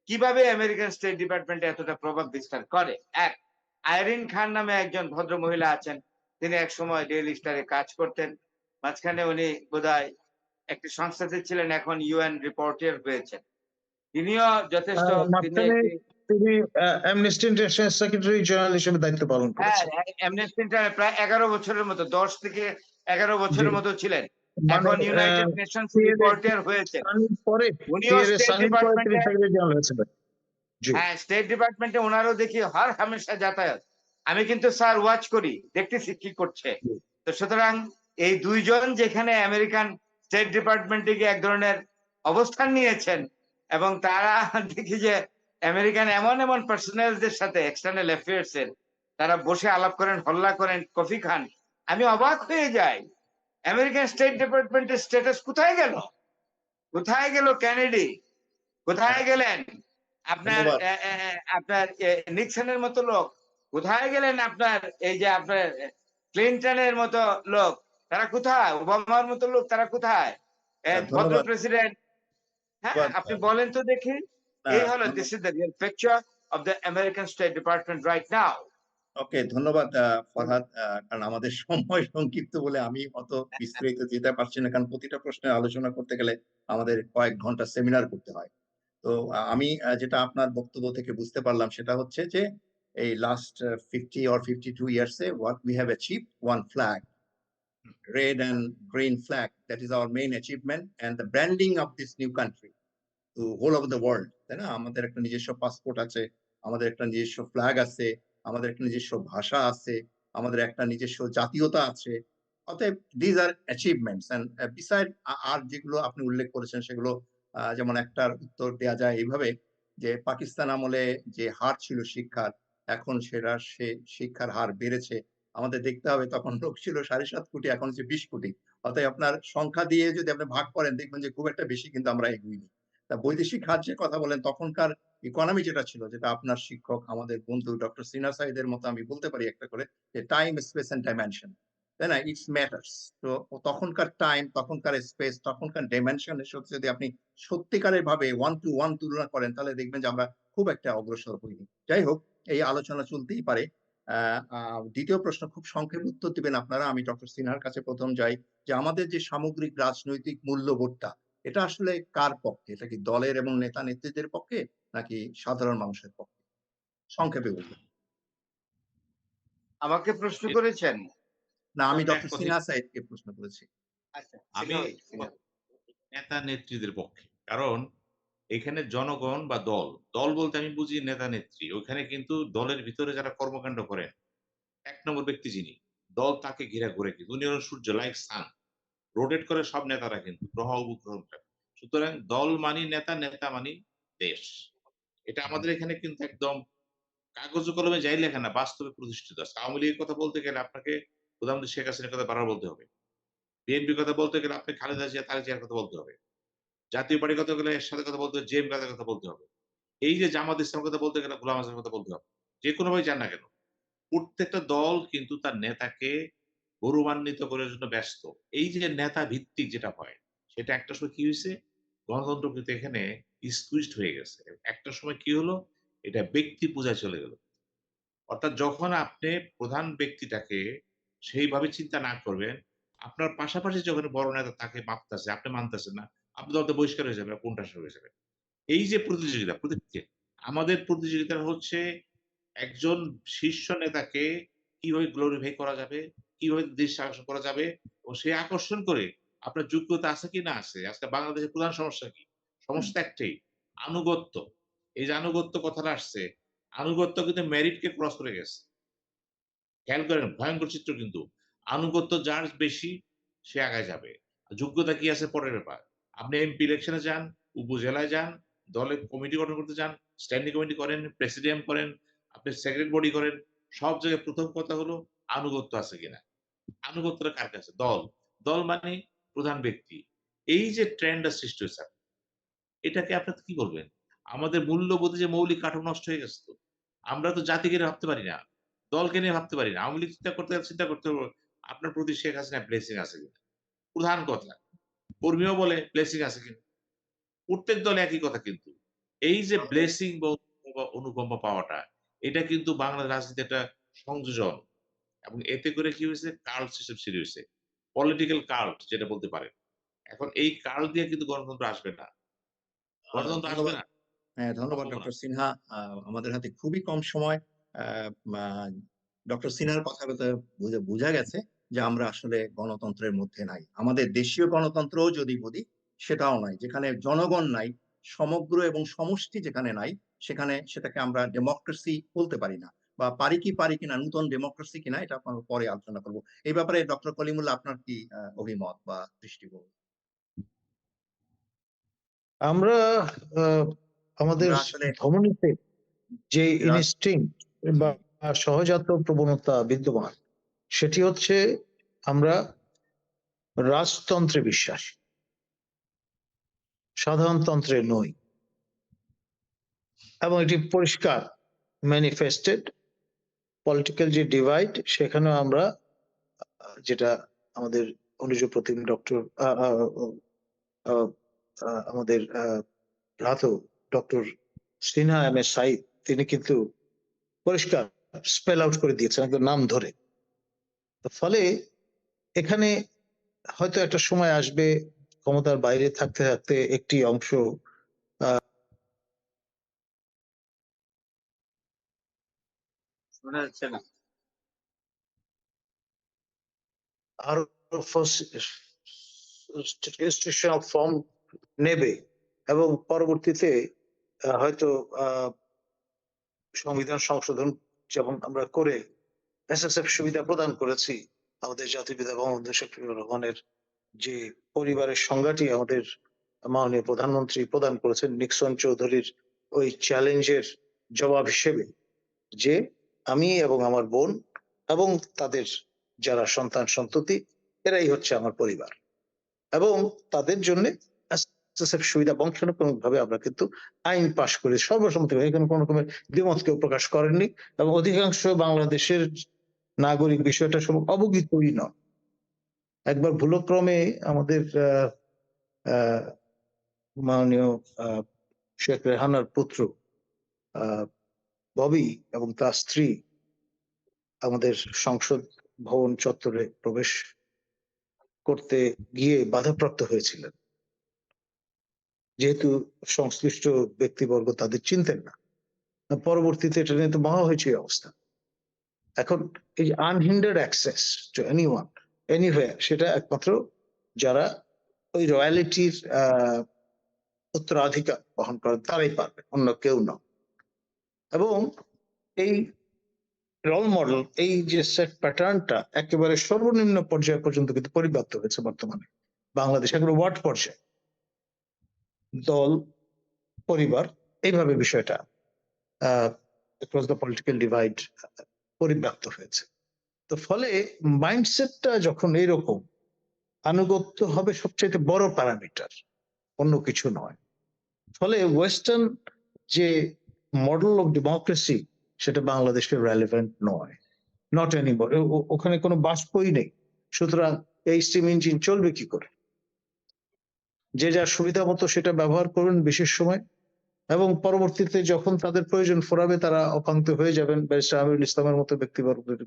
কিভাবে আমেরিকান স্টেট ডিপার্টমেন্টে এতটা প্রভাব বিস্তার করে। এক, আইরিন খান নামে একজন ভদ্র মহিলা আছেন, তিনি এক সময় ডেইলি স্টারে কাজ করতেন, মাঝখানে উনি বোধহয় একটি সংস্থাতে ছিলেন, এখন ইউএন রিপোর্টার হয়েছেন। তিনিও যথেষ্ট, তিনি অ্যামনেস্টি ইন্টারন্যাশনাল সেক্রেটারি জেনারেল হিসেবে দায়িত্ব পালন করেছেন। অ্যামনেস্টি ইন্টারন্যাশনাল প্রায় 11 বছরের মতো, 10 থেকে 11 বছরের মতো ছিলেন। এখন ইউনাইটেড নেশনস রিপোর্টার হয়েছে। উনিও স্টেট ডিপার্টমেন্টে, হ্যাঁ, স্টেট ডিপার্টমেন্টে ওনারও দেখি হর হামেশা যাতায়াত। আমি কিন্তু স্যার ওয়াচ করি, দেখতেছি কি করছে। তো সুতরাং এই দুইজন যেখানে আমেরিকান স্টেট ডিপার্টমেন্টে গিয়ে এক ধরনের অবস্থান নিয়েছেন, এবং তারা দেখি যে আমেরিকান এমন এমন পার্সোনালদের সাথে এক্সটার্নাল অ্যাফেয়ার্স এর তারা বসে আলাপ করেন, হল্লা করেন, কফি খান, আমি অবাক হয়ে যাই। আমেরিকান স্টেট ডিপার্টমেন্টের স্ট্যাটাস কোথায় গেল? কোথায় গেল কেনেডি? কোথায় গেলেন আপনার নিক্সনের মতো লোক? কোথায় গেলেন আপনার এই যে আপনার ক্লিনটনের মতো লোক? তারা কোথায়? ওবামার মতো লোক তারা কোথায়? ভদ্র প্রেসিডেন্ট, হ্যাঁ, আপনি বলেন তো দেখি। এই হলো, this is the real picture of the American state department right now. Okay, ধন্যবাদ ফরহাদ। কারণ আমাদের সময় সংক্ষিপ্ত বলে আমি অত বিস্তারিত যেতে পারছি না। কারণ প্রতিটা প্রশ্নের আলোচনা করতে গেলে আমাদের কয়েক ঘন্টা সেমিনার করতে হয়। তো আমি যেটা আপনার বক্তব্য থেকে বুঝতে পারলাম সেটা হচ্ছে যে এই last 50 or 52 years A what we have achieved, one flag, red and green flag, that is our main achievement, and the branding of this new country to whole over the world, তাই না? আমাদের একটা নিজস্ব passport আছে, আমাদের একটা নিজস্ব flag আছে, আমাদের একটা নিজস্ব ভাষা আছে, আমাদের একটা নিজস্ব জাতীয়তা আছে। অতএব these are achievements, and beside আর যেগুলো আপনি উল্লেখ করেছেন সেগুলো যেমন একটার উত্তর দেয়া যায় এইভাবে যে পাকিস্তান আমলে যে হার ছিল শিক্ষার, এখন সে শিক্ষার হার বেড়েছে। আমাদের দেখতে হবে তখন লোক ছিল ৭.৫ কোটি, এখন হচ্ছে ২০ কোটি। অতএব আপনার সংখ্যা দিয়ে যদি আপনি ভাগ করেন দেখবেন যে খুব একটা বেশি কিন্তু আমরা এগুইনি। তা বৈদেশিক খাতের কথা বলেন, তখনকার ইকোনমি যেটা ছিল, যেটা আপনার শিক্ষক আমাদের বন্ধু ডক্টর সিনহা সাইদের মতো আমি বলতে পারি একটা করে যে টাইম, স্পেস অ্যান্ড ডাইমেনশন, তাই না? It's matters. তো তখনকার টাইম, তখনকার স্পেস, তখনকার ডাইমেনশন এর সাথে যদি আপনি সত্যিকারের ভাবে 1 to 1 তুলনা করেন তাহলে দেখবেন যে আমরা খুব একটা অগ্রসর হইনি। যাই হোক, এই আলোচনা চলতেই পারে। আ আ ২য় প্রশ্ন খুব সংক্ষেপে উত্তর দিবেন আপনারা। আমি ডক্টর সিনহার কাছে ১ম যাই যে আমাদের যে সামগ্রিক রাজনৈতিক মূল্যবোধটা, এটা আসলে কার পক্ষে? এটা কি দলের এবং নেতা-নেত্রীদের পক্ষে নাকি সাধারণ মানুষের পক্ষে? সংক্ষেপে বলবেন। আমাকে প্রশ্ন এ করেছেন? না, আমি আমি এক ডক্টর কথায় সিনহা সাইদকে প্রশ্ন করেছি। আচ্ছা, আমি সিনহা। নেতা নেত্রীদের পক্ষে। কারণ এখানে জনগণ বা দল, দল বলতে আমি বুঝি নেতা নেত্রী। ওখানে কিন্তু দলের ভিতরে যারা কর্মকাণ্ড করেন, ১ নম্বর ব্যক্তি যিনি, দল তাকে ঘিরে কিন্তু। উনি হলেন সূর্য, লাইক সান। রোটেট করে সব নেতারা কিন্তু গ্রহ উপগ্রহ। সুতরাং দল মানি নেতা, নেতা মানি দেশ। এটা আমাদের এখানে কিন্তু একদম কাগজে কলমে যাই লেখা না, বাস্তবে প্রতিষ্ঠিত আছে। আওয়ামী লীগের কথা বলতে গেলে আপনাকে প্রধানমন্ত্রী শেখ হাসিনার কথা বারবার বলতে হবে। বিএনপির কথা বলতে গেলে আপনি খালেদা জিয়া, তারেক জিয়ার কথা বলতে হবে। জাতীয় পার্টির কথা গেলে এরশাদের কথা বলতে হবে, জেএম কাদের কথা বলতে হবে। এই যে জামাত ইসলামের কথা বলতে গেলে গোলাম আযমের কথা বলতে হবে। যেকোনোভাবে যান না কেন। প্রত্যেকটা দল কিন্তু তার নেতাকে গৌরবান্বিত করার জন্য ব্যস্ত। এই যে নেতা ভিত্তিক যেটা হয়, সেটা একটা সময় কি হইছে? গণতন্ত্র কিন্তু এখানে স্কুইজড হয়ে গেছে। একটা সময় কি হলো? এটা ব্যক্তি পূজায় চলে গেল। অর্থাৎ যখন আপনি প্রধান ব্যক্তিটাকে সেইভাবে চিন্তা না করবেন, আপনার পাশাপাশি যখন বড় নেতা তাকে মাপতেছে, আপনি মানতেছেন না, আপনি দলতে বহিষ্কার হয়ে যাবেন, কোনটা হয়ে যাবে। এই যে প্রতিযোগিতা, আমাদের প্রতিযোগিতা হচ্ছে একজন শীর্ষ নেতাকে কিভাবে গ্লোরিফাই করা যাবে, কিভাবে দৃষ্টি আকর্ষণ করা যাবে এবং সে আকর্ষণ করে আপনার যোগ্যতা আছে কি না আছে। আজকে বাংলাদেশের প্রধান সমস্যা কি? সমস্যা একটাই, আনুগত্য। এই যে আনুগত্য কথাটা আসছে, আনুগত্য কিন্তু মেরিটকে ক্রস করে গেছে। খেয়াল করেন ভয়ংকর চিত্র কিন্তু। আনুগত্য যার বেশি সে আগায় যাবে। যোগ্যতা কি আছে পরের ব্যাপার। আপনি এমপি ইলেকশনে যান, উপজেলায় যান, দলে কমিটি গঠন করতে যান, স্ট্যান্ডিং কমিটি করেন, প্রেসিডিয়াম করেন, আপনি সেক্রেটারি বডি করেন। সব জায়গায় ১ম কথা হলো আনুগত্য আছে কিনা। আনুগত্যটা কার কাছে? দল। দল মানে প্রধান ব্যক্তি। এই যে ট্রেন্ডটা সৃষ্টি হয়েছে, এটাকে আপনারা কি করবেন? আমাদের মূল্যবোধে যে মৌলিক কাঠামো নষ্ট হয়ে গেছে তো। আমরা তো জাতিকে নিয়ে ভাবতে পারি না। দলকে নিয়ে ভাবতে পারি না। আওয়ামী লীগ চিন্তা করতে হবে আপনার প্রতি শেখ হাসিনার ব্লেসিং আছে কিনা। প্রধান কথা। কর্মীও বলে ব্লেসিং আছে কিনা। প্রত্যেক দলে একই কথা কিন্তু। এই যে ব্লেসিং বা অনুকম্পা পাওয়াটা, এটা কিন্তু বাংলা রাজনীতির একটা সংযোজন এবং এতে করে কি হয়েছে? কাল্ট সিস্টেম সৃষ্টি হয়েছে। পলিটিক্যাল কাল্ট যেটা বলতে পারেন। এখন এই কাল্ট দিয়ে কিন্তু গণতন্ত্র আসবে না। গণতন্ত্র আসবে ধন্যবাদ। না। হ্যাঁ, ধন্যবাদ সম্ভব না। ডক্টর সিনহা। আমাদের হাতে খুবই কম সময়। আ মা ডক্টর সিনহার কথাবার্তা বুঝা গেছে যে আমরা আসলে গণতন্ত্রের মধ্যে নাই। আমাদের দেশীয় গণতন্ত্রও যদি বলি সেটাও নাই। যেখানে জনগণ নাই, সমগ্র এবং সমষ্টি যেখানে নাই, সেখানে সেটাকে আমরা ডেমোক্রেসি বলতে পারি না। বা পারি কিনা, নূতন ডেমোক্রেসি কিনা, এটা আমরা পরে আলোচনা করব। এই ব্যাপারে ডক্টর কলিমুল্লাহ আপনার কি অভিমত বা দৃষ্টিভঙ্গি? আমরা আমাদের আমরা আসলে ধমনীতে যে রাজ ইনস্টিংক্ট বা হুম, সহজাত প্রবণতা বিদ্যমান, সেটি হচ্ছে আমরা রাজতন্ত্রে বিশ্বাসী, সাধারণতন্ত্রে নই। এবং এটি পরিষ্কার ম্যানিফেস্টেড। পলিটিক্যাল যে ডিভাইড, সেখানেও আমরা যেটা আমাদের অনুজ প্রতিম ডক্টর আমাদের ভ্রাত doctor Sinha M A Saeed, তিনি কিন্তু পরিষ্কার স্পেল আউট করে দিয়েছেন একদম নাম ধরে। তো ফলে এখানে হয়তো একটা সময় আসবে ক্ষমতার বাইরে থাকতে থাকতে একটি অংশ শোনা যাচ্ছে না। আরো ফর্ম নেবে এবং পরবর্তীতে হয়তো সংবিধান সংশোধন যেমন আমরা করে এসএসএফ সুবিধা প্রদান করেছি, আমাদের জাতীয় পিতা বঙ্গবন্ধু শেখ মুজিবুর রহমানের যে পরিবারের সংজ্ঞাটি আমাদের মাননীয় প্রধানমন্ত্রী প্রদান করেছেন নিক্সন চৌধুরীর ওই চ্যালেঞ্জের জবাব হিসেবে, যে আমি এবং আমার বোন এবং তাদের যারা সন্তান সন্ততি এরাই হচ্ছে আমার পরিবার, এবং তাদের জন্য এসএসএফ সুবিধা বংশানুক্রমিক ভাবে আমরা কিন্তু আইন পাশ করি সর্বসম্মতিভাবে, এখানে কোনো রকমের দ্বিমত কেউ প্রকাশ করেননি এবং অধিকাংশ বাংলাদেশের নাগরিক বিষয়টা সব অবগতই নয়। একবার ভুলক্রমে আমাদের মাননীয় শেখ রেহানার পুত্র ববি এবং তার স্ত্রী আমাদের সংসদ ভবন চত্বরে প্রবেশ করতে গিয়ে বাধাপ্রাপ্ত হয়েছিলেন, যেহেতু সংশ্লিষ্ট ব্যক্তিবর্গ তাদের চিনতেন না। পরবর্তীতে এটা নিয়ে তো মহা হয়েছে এই অবস্থা। এখন এই আনহিন্ডার্ড অ্যাক্সেস টু এনিওয়ান এনিওয়্যার সেটা একমাত্র যারা ওই রয়্যালিটির উত্তরাধিকার বহন করেন তারাই পারবে, অন্য কেউ না। এবং এই রোল মডেল, এই যে সেট প্যাটার্নটা একেবারে সর্বনিম্ন পর্যায় পর্যন্ত কিন্তু পরিব্যাপ্ত হয়েছে বর্তমানে বাংলাদেশ, একেবারে ওয়ার্ড পর্যায়ে দল পরিবার এইভাবে বিষয়টা অ্যাক্রস দ্য পলিটিক্যাল ডিভাইড পরিব্যাপ্ত হয়েছে। তো ফলে মাইন্ডসেটটা যখন এইরকম, আনুগত্য হবে সবচেয়ে বড় প্যারামিটার, অন্য কিছু নয়। ফলে ওয়েস্টার্ন যে মডেল অফ ডেমোক্রেসি সেটা বাংলাদেশের রেলেভেন্ট নয়, নট এনিমোর। ওখানে কোনো বাষ্পই নেই, সুতরাং এই স্টিম ইঞ্জিন চলবে কি করে? যে যার সুবিধা মতো সেটা ব্যবহার করবেন বিশেষ সময়, এবং পরবর্তীতে যখন তাদের প্রয়োজন ফোরাবে তারা অপান্ত হয়ে যাবেন। ব্যারিস্টার আমিরুল ইসলামের মতো ব্যক্তিবর্গের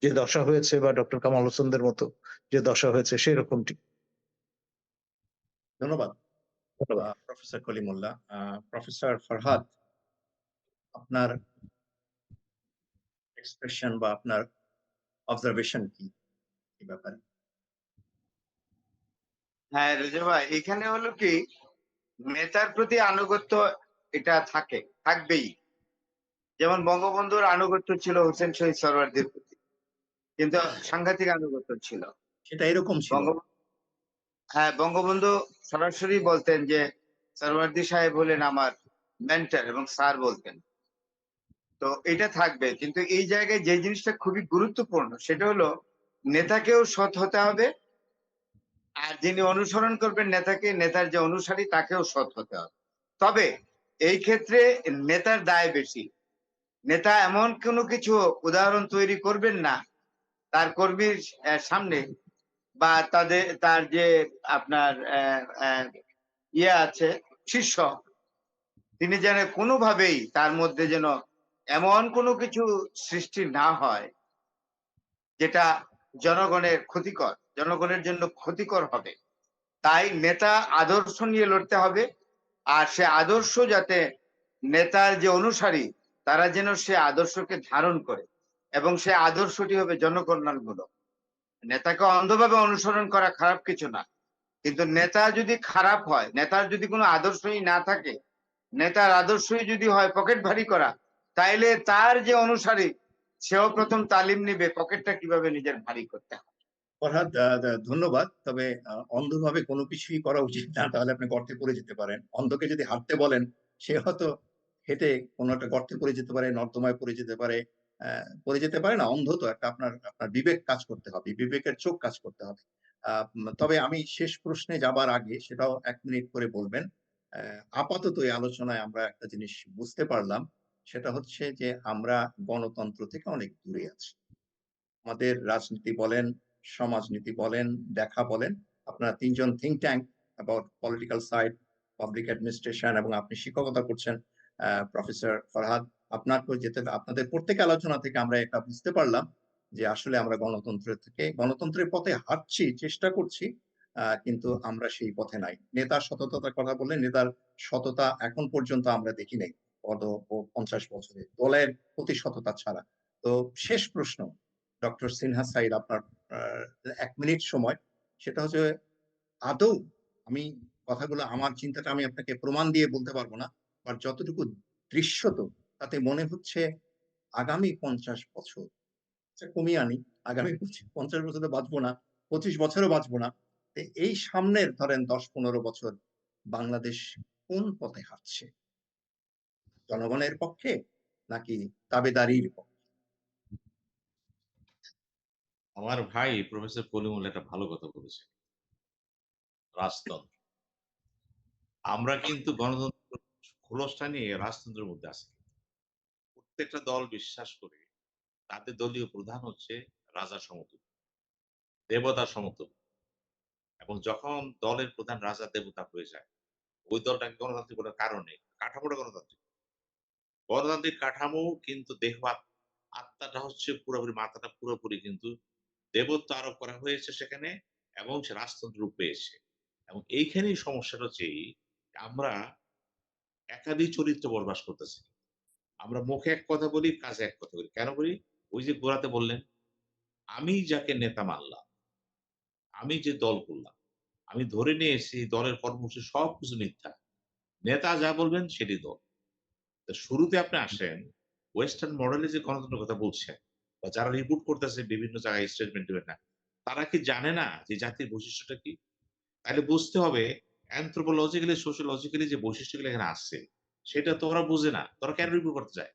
যে দশা হয়েছে, বা ডক্টর কামাল হোসেনদের মতো যে দশা হয়েছে সেই রকমটি। ধন্যবাদ প্রফেসর কলিমুল্লাহ। প্রফেসর ফরহাদ, আপনার এক্সপ্রেশন বা আপনার অবজারভেশন কি এই ব্যাপারে? হ্যাঁ রেজা ভাই, এখানে হলো কি, নেতার প্রতি আনুগত্য এটা থাকবেই। যেমন বঙ্গবন্ধুর আনুগত্য ছিল হোসেন শহীদ সরওয়ার্দীর প্রতি, কিন্তু সাংঘাতিক আনুগত্য ছিল। সেটা এরকম ছিল। হ্যাঁ, বঙ্গবন্ধু সরাসরি বলতেন যে সরওয়ার্দী সাহেব হলেন আমার মেন্টর, এবং স্যার বলতেন। তো এটা থাকবে, কিন্তু এই জায়গায় যে জিনিসটা খুবই গুরুত্বপূর্ণ সেটা হলো নেতাকেও সৎ হতে হবে, আর যিনি অনুসরণ করবেন নেতাকে, নেতার যে অনুসারী তাকেও সৎ হতে হবে। তবে এই ক্ষেত্রে নেতার দায় বেশি। নেতা এমন কোনো কিছু উদাহরণ তৈরি করবেন না তার কর্মীর সামনে, বা তার যে আপনার ইয়ে আছে শিষ্য, তিনি যেন কোনোভাবেই তার মধ্যে যেন এমন কোনো কিছু সৃষ্টি না হয় যেটা জনগণের ক্ষতিকর, জনগণের জন্য ক্ষতিকর হবে। তাই নেতা আদর্শ নিয়ে লড়তে হবে, আর সে আদর্শ যাতে নেতার যে অনুসারী তারা যেন সে আদর্শকে ধারণ করে, এবং সে আদর্শটি হবে জনকল্যাণমূলক। নেতাকে অন্ধভাবে অনুসরণ করা খারাপ কিছু না, কিন্তু নেতা যদি খারাপ হয়, নেতার যদি কোনো আদর্শই না থাকে, নেতার আদর্শই যদি হয় পকেট ভারী করা, তাইলে তার যে অনুসারী সেও প্রথম তালিম নিবে পকেটটা কিভাবে নিজের ভারী করতে হয়। ফরহাদ, ধন্যবাদ। তবে অন্ধভাবে কোনো কিছুই করা উচিত না, তাহলে আপনি গর্তে পড়ে যেতে পারেন। অন্ধকে যদি হাঁটতে বলেন, সে হয়তো হেঁটে কোনো একটা গর্তে পড়ে যেতে পারে, নর্দমায় পড়ে যেতে পারে। পড়ে যেতে পারে না, অন্ধ তো একটা, আপনার আপনার বিবেক কাজ করতে হবে, বিবেকের চোখ কাজ করতে হবে। তবে আমি শেষ প্রশ্নে যাবার আগে সেটাও ১ মিনিট করে বলবেন। আপাতত এই আলোচনায় আমরা একটা জিনিস বুঝতে পারলাম, সেটা হচ্ছে যে আমরা গণতন্ত্র থেকে অনেক দূরে আছি। আমাদের রাজনীতি বলেন, সমাজনীতি বলেন, ব্যাখ্যা বলেন, আপনারা ৩ জন think tank about political side, public administration, এবং আপনি শিক্ষকতা করছেন প্রফেসর ফরহাদ। আপনাকেও যেতে আপনাদের প্রত্যেক আলোচনা থেকে আমরা এটা বুঝতে পারলাম যে আসলে আমরা গণতন্ত্রের পথে হাঁটছি, চেষ্টা করছি। কিন্তু আমরা সেই পথে নাই। নেতার সততার কথা বললেন, নেতার সততা এখন পর্যন্ত আমরা দেখি নাই। গত ৫০ বছরে। দলের প্রতি সততা ছাড়া। তো শেষ প্রশ্ন, ডক্টর সিনহা সাইদ আপনার আ ১ মিনিট সময়। সেটা হচ্ছে আদৌ আমি কথাগুলো আমার চিন্তাটা আমি আপনাকে প্রমাণ দিয়ে বলতে পারব না। বাট যতটুকু দৃশ্যত তাতে মনে হচ্ছে আগামী ৫০ বছর, আচ্ছা কমিয়ে আনি। আগামী ৫০ বছর তো বাঁচব না। ২৫ বছরও বাঁচব না। তো এই সামনের ধরেন ১০-১৫ বছর বাংলাদেশ কোন পথে হাঁটছে? জনগণের পক্ষে নাকি তাবেদারির পক্ষে? আমার ভাই প্রফেসর কলিমুল্লাহ একটা ভালো কথা বলেছেন। রাজতন্ত্র। আমরা কিন্তু গণতন্ত্র খোলসটা নিয়ে রাজতন্ত্রের মধ্যে আছি। প্রত্যেকটা দল বিশ্বাস করে তাদের দলীয় প্রধান হচ্ছে রাজার সমতুল্য, দেবতার সমতুল্য। এবং যখন দলের প্রধান রাজা দেবতা হয়ে যায়, ওই দলটাকে গণতান্ত্রিক বলার কারণ নেই। কাঠামোটা গণতান্ত্রিক। গণতান্ত্রিক কাঠামো কিন্তু দেহ আত্মাটা হচ্ছে পুরোপুরি মাথাটা পুরোপুরি কিন্তু দেবত্ব আরোপ করা হয়েছে সেখানে এবং সে রাজতন্ত্র রূপ পেয়েছে। এবং এইখানেই সমস্যাটা হচ্ছে এই, আমরা একাধিক চরিত্র বরবাস করতেছি। আমরা মুখে এক কথা বলি, কাজে এক কথা বলি। কেন বলি? ওই যে গোড়াতে বললেন, আমি যাকে নেতা মানলাম, আমি যে দল করলাম, আমি ধরে নিয়ে এসেছি এই দলের কর্মসূচি সবকিছু মিথ্যা। নেতা যা বলবেন সেটি দল। তো শুরুতে আপনি আসেন, ওয়েস্টার্ন মডেলে যে গণতন্ত্রের কথা বলছেন বা যারা রিপোর্ট করতেছে বিভিন্ন জায়গায় স্টেটমেন্ট দিবেন না, তারা কি জানে না যে জাতির বৈশিষ্ট্যটা কি? তাহলে বুঝতে হবে anthropologically, sociologically যে বৈশিষ্ট্যগুলো এখানে আসছে, সেটা তো ওরা বুঝে না। তো ওরা কেন রিপোর্ট করতে চায়?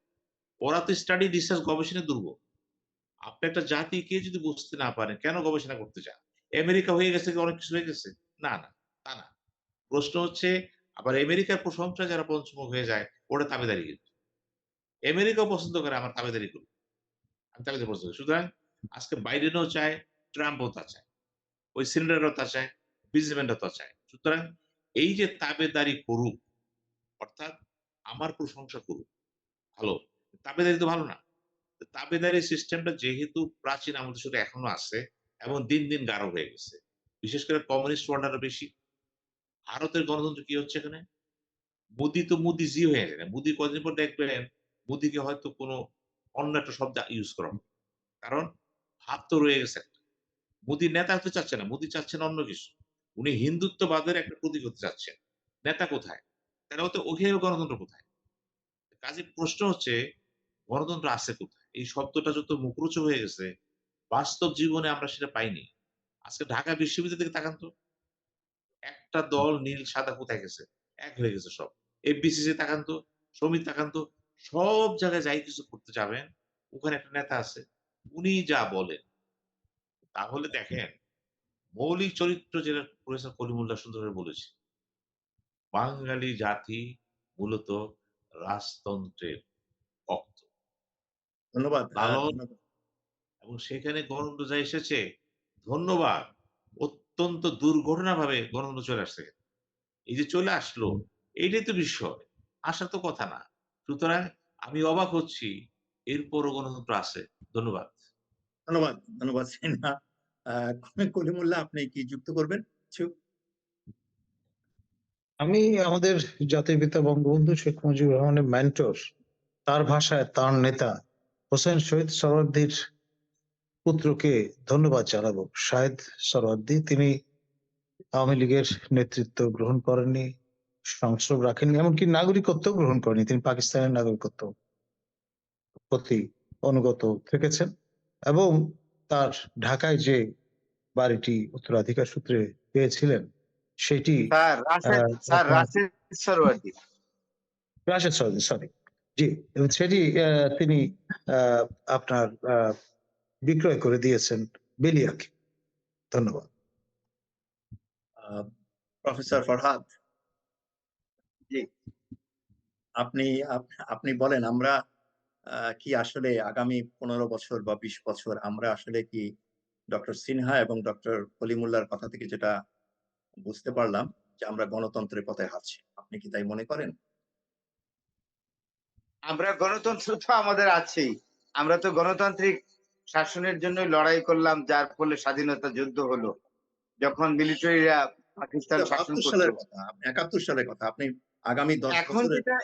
ওরা তো স্টাডি, রিসার্চ, গবেষণায় দুর্বল। আপনি একটা জাতিকে যদি বুঝতে না পারেন, কেন গবেষণা করতে চান? আমেরিকা হয়ে গেছে কি অনেক কিছু হয়ে গেছে? না, না, তা না। প্রশ্ন হচ্ছে আবার আমেরিকার প্রশংসা যারা পঞ্চমুখ হয়ে যায়, ওটা তাবেদারি কিন্তু। আমেরিকাও পছন্দ করে আমার তাবেদারি করুক। আমি তাবেদারি পছন্দ করি। সুতরাং আজকে বাইডেনও চায়, ট্রাম্পও তা চায়। ওই সিনেটরও তা চায়, প্রেসিডেন্টও তা চায়। সুতরাং এই যে তাবেদারি করুক, অর্থাৎ আমার প্রশংসা করুক, ভালো। তাবেদারি তো ভালো না। তাবেদারি সিস্টেমটা যেহেতু প্রাচীন আমাদের সাথে এখনো আছে এবং দিন, দিন গাঢ় হয়ে গেছে। বিশেষ করে কমিউনিস্ট ওয়ার্ল্ড আরো বেশি। ভারতের গণতন্ত্র কি হচ্ছে এখানে? মোদি তো মোদিজি হয়ে গেলেন। মোদি কদিন পর দেখবেন মোদিকে হয়তো কোনো অন্য একটা শব্দ ইউজ করা হবে। কারণ ভাব তো রয়ে গেছে একটা। মোদি নেতা হতে চাচ্ছে না। মোদি চাচ্ছেন অন্য কিছু। উনি হিন্দুত্ববাদের একটা প্রতীক হতে চাচ্ছেন। নেতা কোথায়? তাহলে হয়তো ওখানে গণতন্ত্র কোথায়? কাজেই প্রশ্ন হচ্ছে গণতন্ত্র আছে কোথায়? এই শব্দটা যত মুখরোচক হয়ে গেছে, বাস্তব জীবনে আমরা সেটা পাইনি। আজকে ঢাকা বিশ্ববিদ্যালয় থেকে তাকান তো। একটা দল নীল সাদা কোথায় গেছে? এক হয়ে গেছে সব। এফবিসিসি তাকান তো, সমিতি তাকান তো। সব জায়গায় যাই কিছু করতে যাবেন, ওখানে একটা নেতা আছে। উনি যা বলেন, তাহলে দেখেন মৌলিক চরিত্র যেটা প্রফেসর কলিমুল্লাহ সুন্দর করে বলেছে। বাঙালি জাতি মূলত রাজতন্ত্রের ভক্ত। ধন্যবাদ, লালন ধন্যবাদ। এবং সেখানে গণতন্ত্র যা এসেছে, ধন্যবাদ। অত্যন্ত দুর্ঘটনাভাবে গণতন্ত্র চলে আসছে। এই যে চলে আসলো, এইটাই তো বিষয়। আসার তো কথা না। সুতরাং আমি অবাক হচ্ছি, এরপরও গণতন্ত্র আছে। ধন্যবাদ। ধন্যবাদ, ধন্যবাদ সিনহা। আ কলিমুল্লাহ আপনি কি যুক্ত করবেন কিছু? আমি আমাদের জাতির পিতা বঙ্গবন্ধু শেখ মুজিবুর রহমানের মেন্টর, তার ভাষায় তার নেতা হোসেন শহীদ সোহরাওয়ার্দীর পুত্রকে ধন্যবাদ জানাবো। শাহেদ সোহরাওয়ার্দী তিনি আওয়ামী লীগের নেতৃত্ব গ্রহণ করেননি, সংস্রব রাখেননি, এমনকি নাগরিকত্ব গ্রহণ করেনি। তিনি পাকিস্তানের নাগরিকত্ব প্রতি অনুগত থেকেছেন এবং তার ঢাকায় যে বাড়িটি উত্তরাধিকার সূত্রে পেয়েছিলেন সেটি আপনার রাশেদ সরওয়ার্দী। রাশেদ সরদি, সরি, জি, এবং সেটি তিনি আহ, আপনার বিক্রয় করে দিয়েছেন বেলিয়াকে। ধন্যবাদ। আ প্রফেসর ফরহাদ, জি। আপনি আপনি বলেন আমরা কি আসলে আগামী ১৫ বছর বা ২০ বছর আমরা আসলে কি ডক্টর সিনহা এবং ডক্টর কলিমুল্লাহর কথা থেকে যেটা বুঝতে পারলাম যে আমরা গণতন্ত্রের পথে হাঁটছি। আপনি কি তাই মনে করেন? আমরা গণতন্ত্র তো আমাদের আছেই। আমরা তো গণতান্ত্রিক শাসনের জন্যই লড়াই করলাম, যার ফলে স্বাধীনতা যুদ্ধ হলো। যখন মিলিটারিরা পাকিস্তান শাসন ৭২ করত। সালের কথা, ৭১ সালের কথা। আপনি আগামী ১০ এখন বছরের যেটা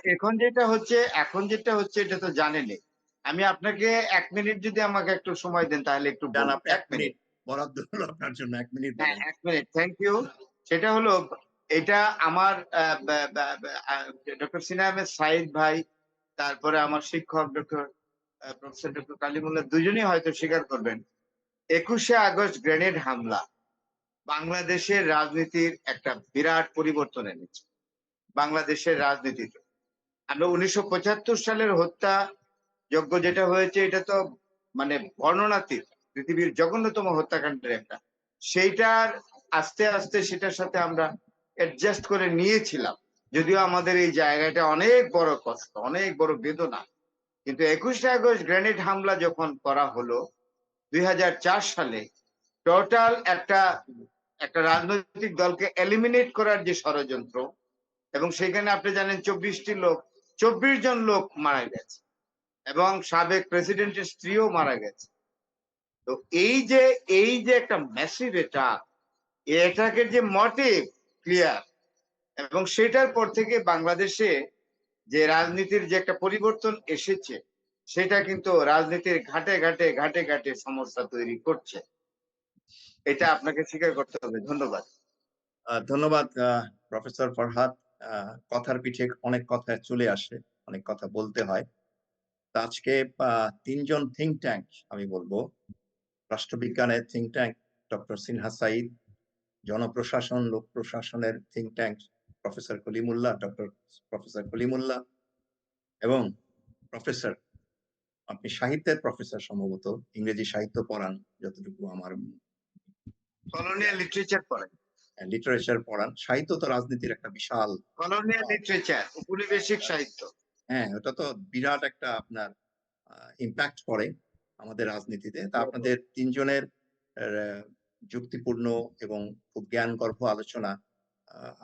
এখন যেটা হচ্ছে এটা তো জানেনই। আমি আপনাকে ১ মিনিট যদি আমাকে একটু সময় দেন তাহলে একটু যান, বলব। আপনি ১ ১ মিনিট। মিনিট বরাদ্দ হলো আপনার জন্য। ১ মিনিট হ্যাঁ, বলেন। ১ মিনিট। Thank you. সেটা হলো এটা আমার ব্যা ব্যা ব্যা ডক্টর সিনহা আহমেদ সাঈদ ভাই, তারপরে আমার শিক্ষক প্রফেসর ডক্টর কালিমুল্লাহ দুজনেই হয়তো স্বীকার করবেন। ২১শে আগস্ট গ্রেনেড হামলা বাংলাদেশের রাজনীতির একটা বিরাট পরিবর্তন এনেছে। বাংলাদেশের রাজনীতিতে। আমরা ১৯৭৫ সালের হত্যাযজ্ঞ যেটা হয়েছে এটা তো মানে বর্ণনাতীত। পৃথিবীর জঘন্যতম হত্যাকাণ্ডের একটা। সেইটার আস্তে, আস্তে সেটার সাথে আমরা অ্যাডজাস্ট করে নিয়েছিলাম। যদিও আমাদের এই জায়গাটা অনেক বড় কষ্ট, অনেক বড় বেদনা। কিন্তু ২১শে আগস্ট গ্রেনেড হামলা যখন করা হলো ২০০৪ সালে টোটাল একটা রাজনৈতিক দলকে এলিমিনেট করার যে ষড়যন্ত্র, এবং সেখানে আপনি জানেন ২৪ জন লোক মারা গেছে এবং সাবেক প্রেসিডেন্টের স্ত্রীও মারা গেছে। তো এই যে একটা ম্যাসিভ এটাকে যে মোটিভ ক্লিয়ার, এবং সেটার পর থেকে বাংলাদেশে যে রাজনীতির যে একটা পরিবর্তন এসেছে সেটা কিন্তু রাজনীতির ঘাটে সমস্যা তৈরি করছে। এটা আপনাকে স্বীকার করতে হবে। ধন্যবাদ। ধন্যবাদ প্রফেসর ফরহাদ। কথার পিঠে অনেক কথা চলে আসে, অনেক কথা বলতে হয়। তো আজকে ৩ জন থিংক ট্যাঙ্ক আমি বলবো। রাষ্ট্রবিজ্ঞানের think tank doctor Sinha Sayeed, জনপ্রশাসন, লোক প্রশাসনের থিংক ট্যাঙ্ক প্রফেসর কলিমুল্লাহ এবং প্রফেসর, আপনি সাহিত্যের প্রফেসর সম্ভবত, ইংরেজি সাহিত্য পড়ান যতটুকু আমার কলোনিয়াল লিটারেচার পড়ে। লিটারেচার পড়ান। সাহিত্য তো রাজনীতির একটা বিশাল কলোনিয়াল আহ, লিটারেচার, উপনিবেশিক সাহিত্য। হ্যাঁ, ওটা তো বিরাট একটা আপনার ইম্প্যাক্ট করে আমাদের রাজনীতিতে। তা আপনাদের ৩ জনের যুক্তিপূর্ণ এবং খুব জ্ঞানগর্ভ আলোচনা,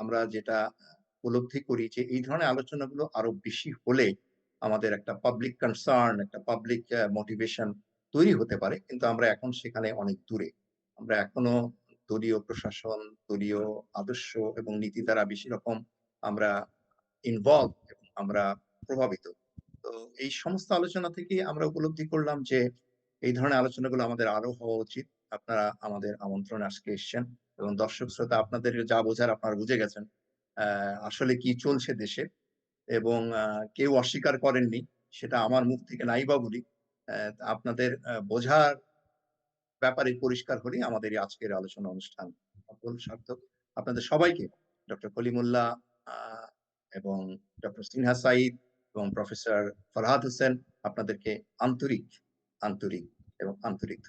আমরা যেটা উপলব্ধি করি যে এই ধরনের আলোচনাগুলো আরো বেশি হলে আমাদের একটা পাবলিক কনসার্ন, একটা পাবলিক মোটিভেশন তৈরি হতে পারে। কিন্তু আমরা এখন সেখানে অনেক দূরে। আমরা এখনো দলীয় প্রশাসন, দলীয় আদর্শ এবং নীতি দ্বারা বেশি রকম আমরা ইনভলভ এবং আমরা প্রভাবিত। তো এই সমস্ত আলোচনা থেকে আমরা উপলব্ধি করলাম যে এই ধরনের আলোচনাগুলো আমাদের আরো হওয়া উচিত। আপনারা আমাদের আমন্ত্রণে আজকে এসেছেন এবং দর্শক শ্রোতা আপনাদের যা বোঝার আপনারা বুঝে গেছেন আসলে কি চলছে দেশে, এবং কেউ অস্বীকার করেননি, সেটা আমার মুখ থেকে নাই বা বলি। আপনাদের বোঝার ব্যাপারে পরিষ্কার হলেই আমাদের এই আজকের আলোচনা অনুষ্ঠান সফল সার্থক। আপনাদের সবাইকে, ডক্টর কলিমুল্লাহ এবং ডক্টর সিনহা সাঈদ এবং প্রফেসর ফরহাদ হোসেন, আপনাদেরকে আন্তরিক আন্তরিক এবং আন্তরিক